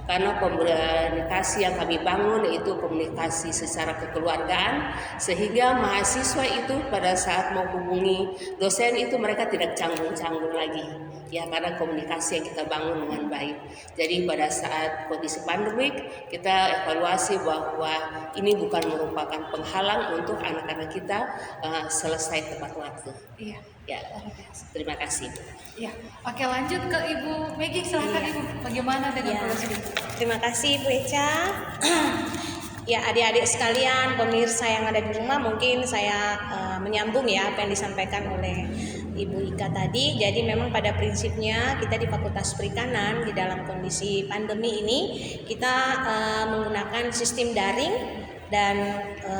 Karena komunikasi yang kami bangun itu komunikasi secara kekeluargaan, sehingga mahasiswa itu pada saat mau hubungi dosen itu mereka tidak canggung-canggung lagi, ya, karena komunikasi yang kita bangun dengan baik. Jadi pada saat kondisi pandemik kita evaluasi bahwa ini bukan merupakan penghalang untuk anak-anak kita selesai tepat waktu. Iya. Ya, terima kasih. Ya, oke, lanjut ke Ibu Megi, silakan Ibu. Bagaimana dengan proses itu? Terima kasih Bu Eca. Ya, adik-adik sekalian, pemirsa yang ada di rumah, mungkin saya menyambung ya apa yang disampaikan oleh Ibu Ika tadi. Jadi memang pada prinsipnya kita di Fakultas Perikanan di dalam kondisi pandemi ini kita menggunakan sistem daring. Dan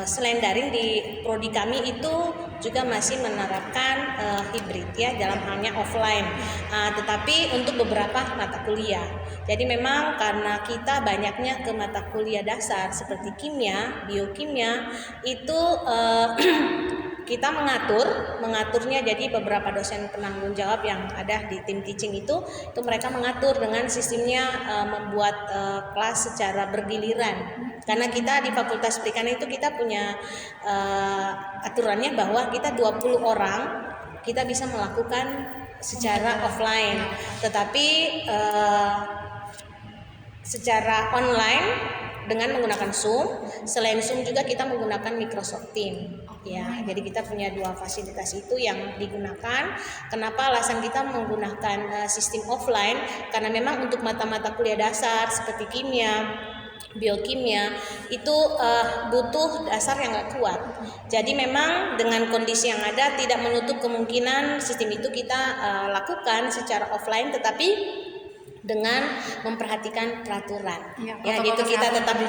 selain daring di prodi kami itu juga masih menerapkan hibrid ya, dalam halnya offline, tetapi untuk beberapa mata kuliah. Jadi memang karena kita banyaknya ke mata kuliah dasar seperti kimia, biokimia itu kita mengaturnya, jadi beberapa dosen penanggung jawab yang ada di tim teaching itu mereka mengatur dengan sistemnya membuat kelas secara bergiliran. Karena kita di Fakultas Perikanan itu kita punya aturannya bahwa kita 20 orang kita bisa melakukan secara offline, tetapi secara online dengan menggunakan Zoom. Selain Zoom juga kita menggunakan Microsoft Teams. Ya, jadi kita punya 2 fasilitas itu yang digunakan. Kenapa alasan kita menggunakan sistem offline? Karena memang untuk mata-mata kuliah dasar seperti kimia, biokimia itu butuh dasar yang gak kuat. Jadi memang dengan kondisi yang ada tidak menutup kemungkinan sistem itu kita lakukan secara offline, tetapi dengan memperhatikan peraturan. Ya gitu kita tetap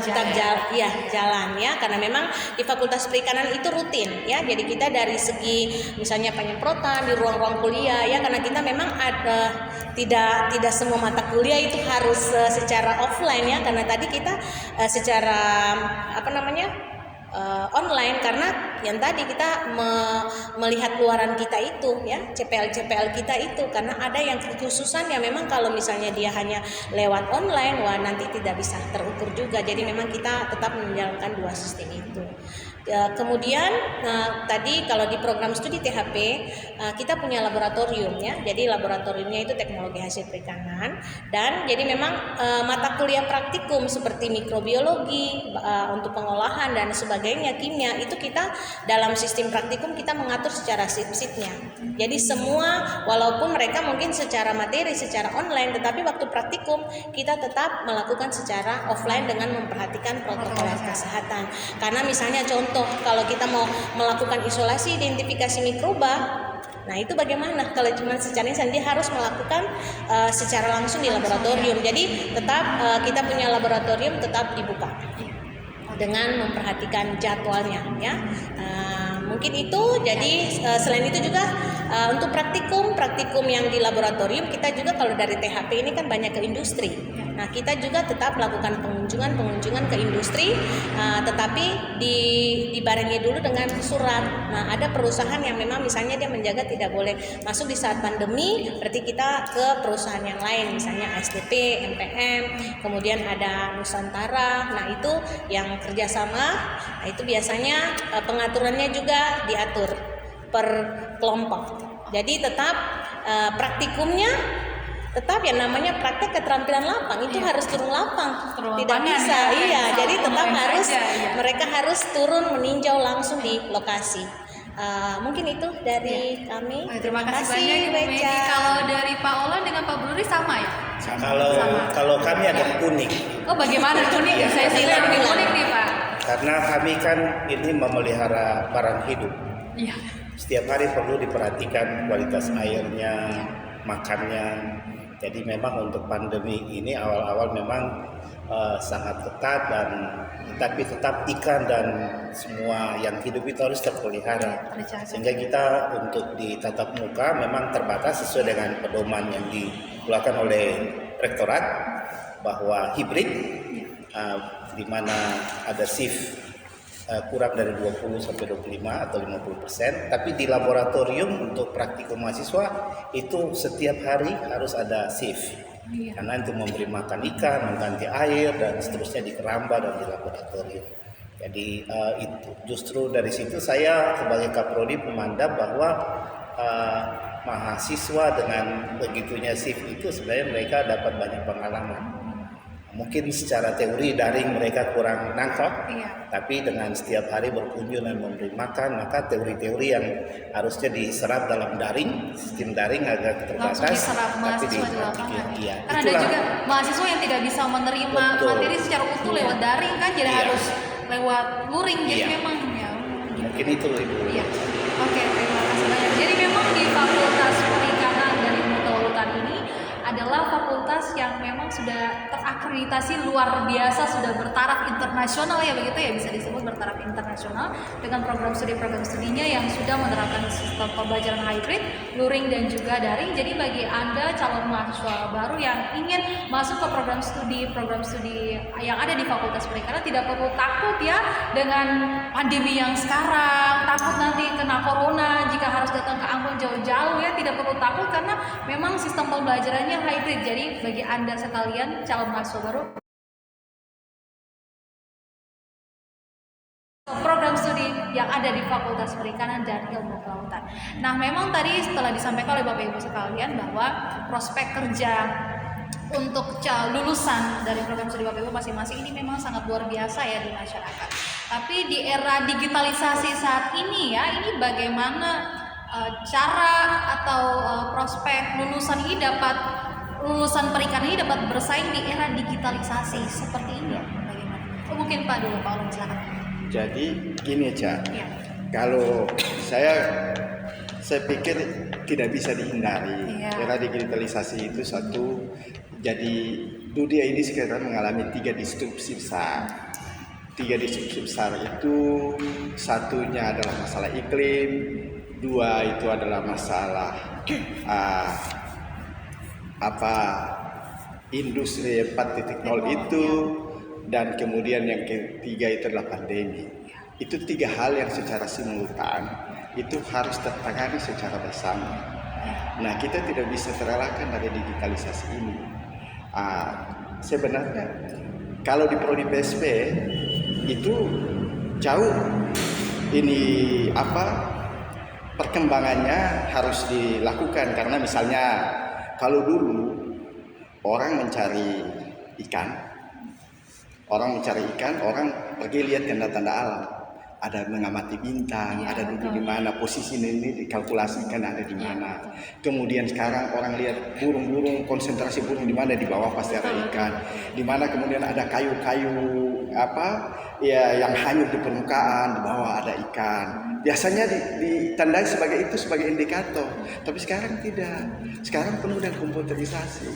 jalan ya, karena memang di Fakultas Perikanan itu rutin ya. Jadi kita dari segi misalnya penyemprotan di ruang-ruang kuliah ya, karena kita memang ada tidak semua mata kuliah itu harus secara offline ya, karena tadi kita secara online, karena yang tadi kita melihat luaran kita itu ya, CPL kita itu, karena ada yang kekhususan yang memang kalau misalnya dia hanya lewat online, wah nanti tidak bisa terukur juga. Jadi memang kita tetap menjalankan 2 sistem itu. Kemudian tadi kalau di program studi THP kita punya laboratorium ya. Jadi laboratoriumnya itu teknologi hasil perikanan, dan jadi memang mata kuliah praktikum seperti mikrobiologi untuk pengolahan dan sebagainya, kimia, itu kita dalam sistem praktikum kita mengatur secara shift-shiftnya. Jadi semua walaupun mereka mungkin secara materi secara online, tetapi waktu praktikum kita tetap melakukan secara offline dengan memperhatikan protokol kesehatan. Karena misalnya contoh, kalau kita mau melakukan isolasi identifikasi mikroba, nah itu bagaimana kalau cuma secara instan? Dia harus melakukan secara langsung di laboratorium. Jadi tetap kita punya laboratorium tetap dibuka dengan memperhatikan jadwalnya ya. Mungkin itu. Jadi selain itu juga untuk praktikum yang di laboratorium, kita juga kalau dari THP ini kan banyak ke industri. Nah, kita juga tetap melakukan pengunjungan ke industri, tetapi dibarengi dulu dengan surat. Nah, ada perusahaan yang memang misalnya dia menjaga tidak boleh masuk di saat pandemi, berarti kita ke perusahaan yang lain, misalnya ASDP, MPM, kemudian ada Nusantara. Nah, itu yang kerjasama. Nah, itu biasanya pengaturannya juga diatur per kelompok. Jadi tetap praktikumnya tetap yang namanya praktek keterampilan lapang itu harus turun lapang, tidak bisa jadi tetap harus mereka harus turun meninjau langsung di lokasi. Mungkin itu dari kami. Terima kasih banyak Ibu Megi. Kalau dari Pak Olan dengan Pak Bruri sama ya? Kalau kami agak unik. Oh, bagaimana unik? Saya lebih unik nih Pak. Karena kami kan ini memelihara barang hidup. Iya. Setiap hari perlu diperhatikan kualitas airnya, makannya. Jadi memang untuk pandemi ini awal-awal memang sangat ketat, tapi tetap ikan dan semua yang hidup itu harus terpelihara. Sehingga kita untuk di tatap muka memang terbatas sesuai dengan pedoman yang dikeluarkan oleh Rektorat bahwa hibrid, di mana ada shift kurang dari 20 sampai 25 atau 50%, tapi di laboratorium untuk praktikum mahasiswa itu setiap hari harus ada shift. Karena itu memberi makan ikan, mengganti air dan seterusnya di keramba dan di laboratorium. Jadi itu justru dari situ saya sebagai Kaprodi memandang bahwa mahasiswa dengan begitunya shift itu sebenarnya mereka dapat banyak pengalaman. Mungkin secara teori daring mereka kurang nangkep, tapi dengan setiap hari berkunjung dan memberi makan, maka teori-teori yang harusnya diserap dalam daring, sistem daring agak terbatas, langsung diserap mahasiswa di lapangan. Karena ada juga mahasiswa yang tidak bisa menerima materi secara utuh lewat daring kan, jadi harus lewat luring, jadi memang mungkin itu Ibu. Oke, terima kasih banyak. Jadi memang di Fakultas Perikanan dan Ilmu Kelautan ini adalah fakultas yang memang sudah terakreditasi luar biasa, sudah bertaraf internasional ya, begitu ya, bisa disebut bertaraf internasional dengan program studinya yang sudah menerapkan sistem pembelajaran hybrid, luring dan juga daring. Jadi bagi Anda calon mahasiswa baru yang ingin masuk ke program studi yang ada di Fakultas Perikanan, tidak perlu takut ya dengan pandemi yang sekarang, takut nanti kena corona jika harus datang ke Ambon jauh-jauh ya, tidak perlu takut karena memang sistem pembelajarannya hybrid. Jadi bagi Anda sekalian calon mahasiswa baru, program studi yang ada di Fakultas Perikanan dan Ilmu Kelautan. Nah, memang tadi setelah disampaikan oleh Bapak Ibu sekalian bahwa prospek kerja untuk lulusan dari program studi Bapak Ibu masing-masing ini memang sangat luar biasa ya di masyarakat. Tapi di era digitalisasi saat ini ya, ini bagaimana cara atau prospek lulusan perikanan ini dapat bersaing di era digitalisasi seperti ini ya? Bagaimana? Mungkin Pak dulu, Pak Ulun, silakan. Jadi gini Ca, kalau saya pikir tidak bisa dihindari. Era digitalisasi itu satu, jadi dunia ini sekarang mengalami 3 disrupsi besar. 3 disrupsi besar itu, satunya adalah masalah iklim, 2 itu adalah masalah industri 4.0 itu, dan kemudian yang ketiga itu adalah pandemi. Itu 3 hal yang secara simultan itu harus tertangani secara bersama. Nah, kita tidak bisa terelakkan dari digitalisasi ini. Sebenarnya kalau di prodi PSP itu jauh ini perkembangannya harus dilakukan, karena misalnya kalau dulu orang mencari ikan, orang pergi lihat tanda-tanda alam, ada mengamati bintang, ada duduk di mana, posisi ini dikalkulasikan ada di mana. Kemudian sekarang orang lihat burung-burung, konsentrasi burung di mana, di bawah pasti ada ikan. Di mana kemudian ada kayu-kayu yang hanyut di permukaan, di bawah ada ikan. Biasanya ditandai sebagai indikator, tapi sekarang tidak. Sekarang penuh dengan komputerisasi.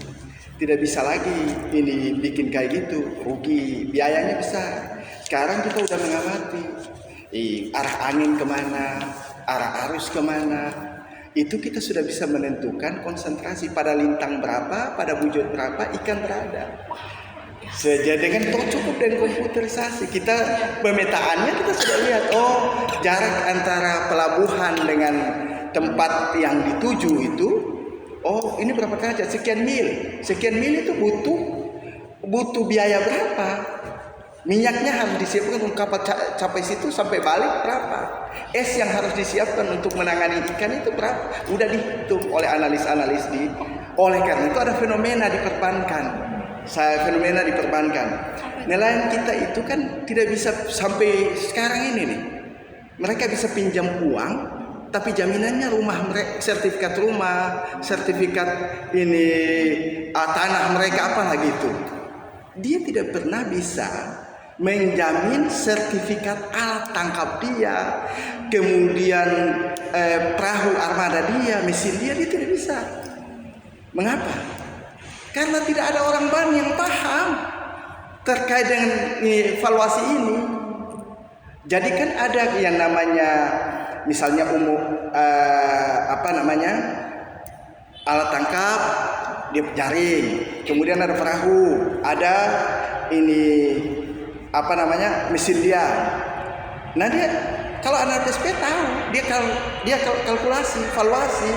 Tidak bisa lagi ini bikin kayak gitu, rugi, biayanya besar. Sekarang kita udah mengamati arah angin kemana, arah arus kemana, itu kita sudah bisa menentukan konsentrasi pada lintang berapa, pada bujur berapa ikan berada. Saja dengan cukup dengan komputerisasi, kita pemetaannya kita sudah lihat, jarak antara pelabuhan dengan tempat yang dituju itu, ini berapa derajat, sekian mil itu butuh biaya berapa. Minyaknya harus disiapkan untuk kapal capai situ sampai balik berapa. Es yang harus disiapkan untuk menangani ikan itu berapa. Udah dihitung oleh analis-analis oleh karena itu ada fenomena di perbankan. Nelayan kita itu kan tidak bisa sampai sekarang ini nih. Mereka bisa pinjam uang, tapi jaminannya rumah mereka, sertifikat rumah, sertifikat ini tanah mereka apa lagi itu. Dia tidak pernah bisa menjamin sertifikat alat tangkap dia, kemudian perahu armada dia, mesin dia tidak bisa. Mengapa? Karena tidak ada orang bank yang paham terkait dengan evaluasi ini. Jadi kan ada yang namanya misalnya alat tangkap, dia jaring, kemudian ada perahu, ada mesin dia. Nah dia kalau anak SP tahu, dia kalkulasi, evaluasi,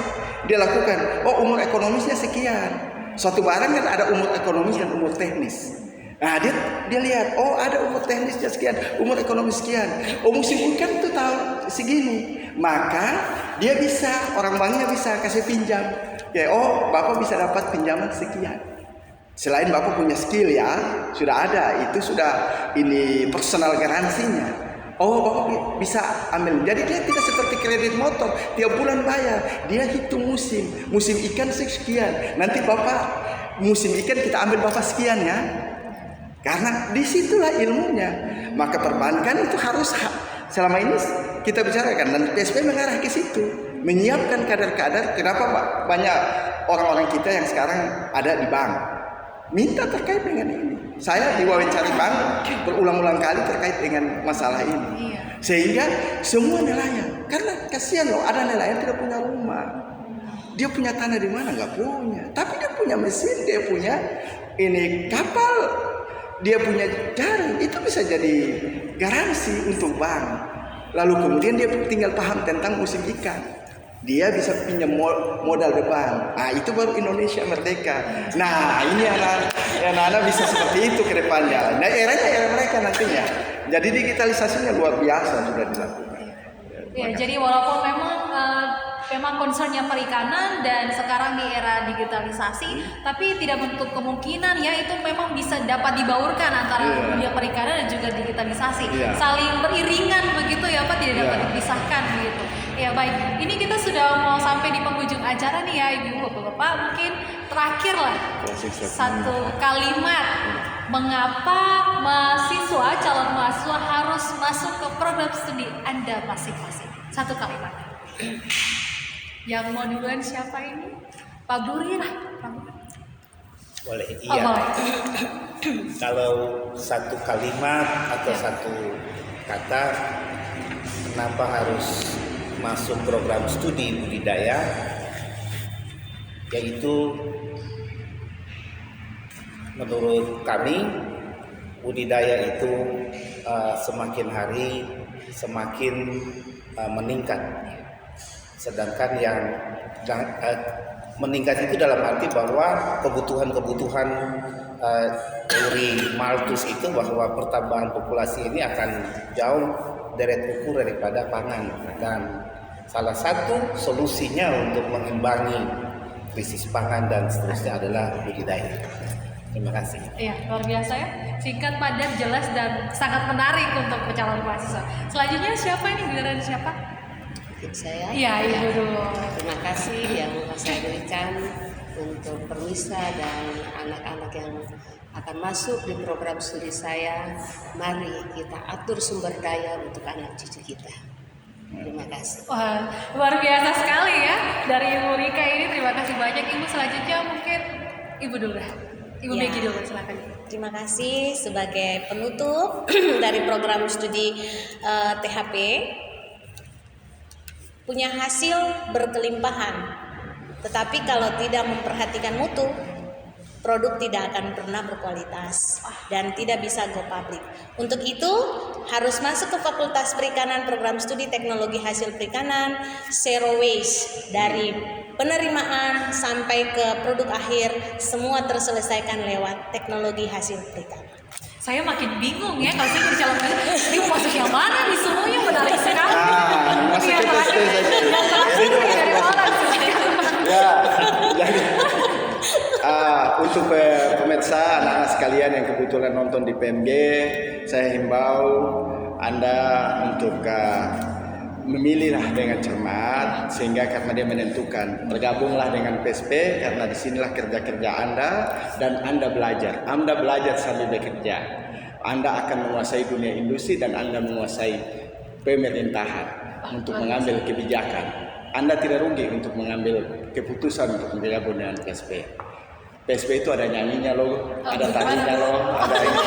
dia lakukan. Umur ekonomisnya sekian. Suatu barang kan ada umur ekonomis dan umur teknis. Nah dia lihat, ada umur teknisnya sekian, umur ekonomis sekian. Musim ikan itu tahu segini, maka dia bisa, orang banknya bisa kasih pinjam. Ya, Bapak bisa dapat pinjaman sekian. Selain Bapak punya skill ya, sudah ada, itu sudah personal garansinya. Bapak bisa ambil. Jadi dia tidak seperti kredit motor, tiap bulan bayar. Dia hitung musim ikan sekian. Nanti Bapak musim ikan kita ambil Bapak sekian ya. Karena disitulah ilmunya. Maka perbankan itu harus selama ini kita bicarakan dan PSP mengarah ke situ, menyiapkan kader-kader. Kenapa Pak? Banyak orang-orang kita yang sekarang ada di bank minta terkait dengan ini. Saya diwawancari bank berulang-ulang kali terkait dengan masalah ini. Sehingga semua nelayan, karena kasihan loh, ada nelayan tidak punya rumah. Dia punya tanah di mana? Nggak punya. Tapi dia punya mesin, dia punya kapal, dia punya jaring. Itu bisa jadi garansi untuk bank. Lalu kemudian dia tinggal paham tentang musim ikan. Dia bisa pinjam modal di bank. Nah itu baru Indonesia merdeka. Nah ini anak-anak bisa seperti itu ke depannya. Nah era mereka nantinya. Jadi digitalisasinya luar biasa sudah dilakukan. Ya, jadi walaupun memang concernnya perikanan dan sekarang di era digitalisasi, tapi tidak menutup kemungkinan ya itu memang bisa dapat dibaurkan antara dunia perikanan dan juga digitalisasi, saling beriringan begitu ya Pak, tidak dapat dipisahkan begitu. Ya baik, ini kita sudah mau sampai di penghujung acara nih ya Ibu Bapak, mungkin terakhir lah satu kalimat, mengapa calon mahasiswa harus masuk ke program studi Anda masing-masing? Satu kalimat. Yang mau duluan siapa ini? Pak Buri lah. Boleh, iya. Boleh. Kalau satu kalimat atau satu kata, kenapa harus masuk program studi budidaya, yaitu menurut kami budidaya itu semakin hari semakin meningkat. Sedangkan yang meningkat itu dalam arti bahwa kebutuhan teori Malthus itu bahwa pertambahan populasi ini akan jauh deret ukur daripada pangan, dan salah satu solusinya untuk mengimbangi krisis pangan dan seterusnya adalah budidaya. Terima kasih. Iya, luar biasa ya. Singkat, padat, jelas, dan sangat menarik untuk calon mahasiswa. Selanjutnya siapa ini? Giliran siapa? Saya. Iya, Ibu dulu. Terima kasih yang saya berikan untuk Permisa dan anak-anak yang akan masuk di program studi saya. Mari kita atur sumber daya untuk anak cucu kita. Terima kasih. Wah, luar biasa sekali ya dari Ibu Rika ini. Terima kasih banyak Ibu. Selanjutnya mungkin Ibu dulu dah. Ibu Ya. Megi dulu, silakan. Terima kasih sebagai penutup dari program studi THP. Punya hasil berkelimpahan, tetapi kalau tidak memperhatikan mutu, produk tidak akan pernah berkualitas dan tidak bisa go public. Untuk itu harus masuk ke Fakultas Perikanan program studi Teknologi Hasil Perikanan, zero waste, dari penerimaan sampai ke produk akhir semua terselesaikan lewat teknologi hasil perikanan. Saya makin bingung ya kalau saya jadi calon mahasiswa. Ini mau masuk yang mana nih, semuanya menarik sekali. Masuk Yang ke terakhir, PSP saja. yang terakhir dari orang sih. Ya, jadi untuk pemirsa anak-anak sekalian yang kebetulan nonton di PMG, saya himbau Anda untuk memilihlah dengan cermat, sehingga karena dia menentukan, bergabunglah dengan PSP karena disinilah kerja-kerja Anda dan Anda belajar. Anda belajar sambil bekerja. Anda akan menguasai dunia industri dan Anda menguasai pemerintahan untuk mengambil kebijakan. Anda tidak rugi untuk mengambil keputusan untuk bergabung dengan PSP. PSP itu ada nyanyinya loh, ada tarinya loh, ada ini,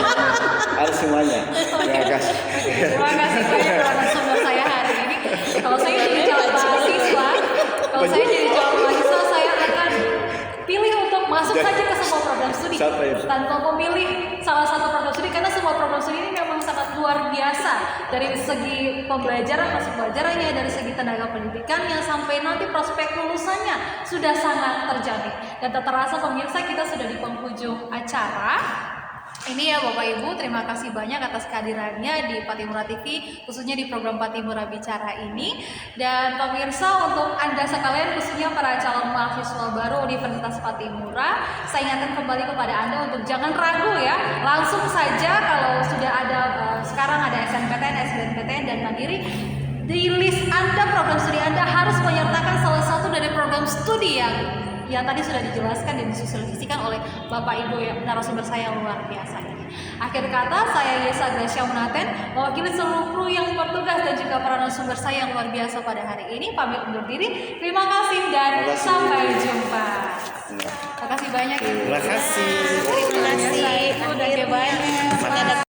ada semuanya. Terima kasih. Terima kasih banyak narasumber saya hari ini. Kalau saya jadi calon mahasiswa, saya akan pilih untuk masuk saja ke semua program studi Siapa itu? tanpa memilih salah satu program studi, karena semua program studi ini memang sangat luar biasa dari segi pembelajaran, masuk pelajarannya, dari segi tenaga pendidikannya, sampai nanti prospek lulusannya sudah sangat terjamin. Dan tak terasa pemirsa, kita sudah di penghujung acara. Ini ya Bapak Ibu, terima kasih banyak atas kehadirannya di Patimura TV, khususnya di program Patimura Bicara ini. Dan pemirsa, untuk Anda sekalian, khususnya para calon mahasiswa baru Universitas Patimura, saya ingatkan kembali kepada Anda untuk jangan ragu ya, langsung saja kalau sudah ada sekarang ada SNPTN, SBMPTN, dan Mandiri. Di list Anda, program studi Anda harus menyertakan salah satu dari program studi yang tadi sudah dijelaskan dan disosialisasikan oleh Bapak Ibu yang narasumber saya yang luar biasa ini. Akhir kata, saya Yesa Gracia Munaten, mewakili seluruh kru yang bertugas dan juga para narasumber saya yang luar biasa pada hari ini, pamit undur diri. Terima kasih dan sampai jumpa. Terima kasih banyak Ibu. Terima kasih. Terima kasih. Ibu dan banyak.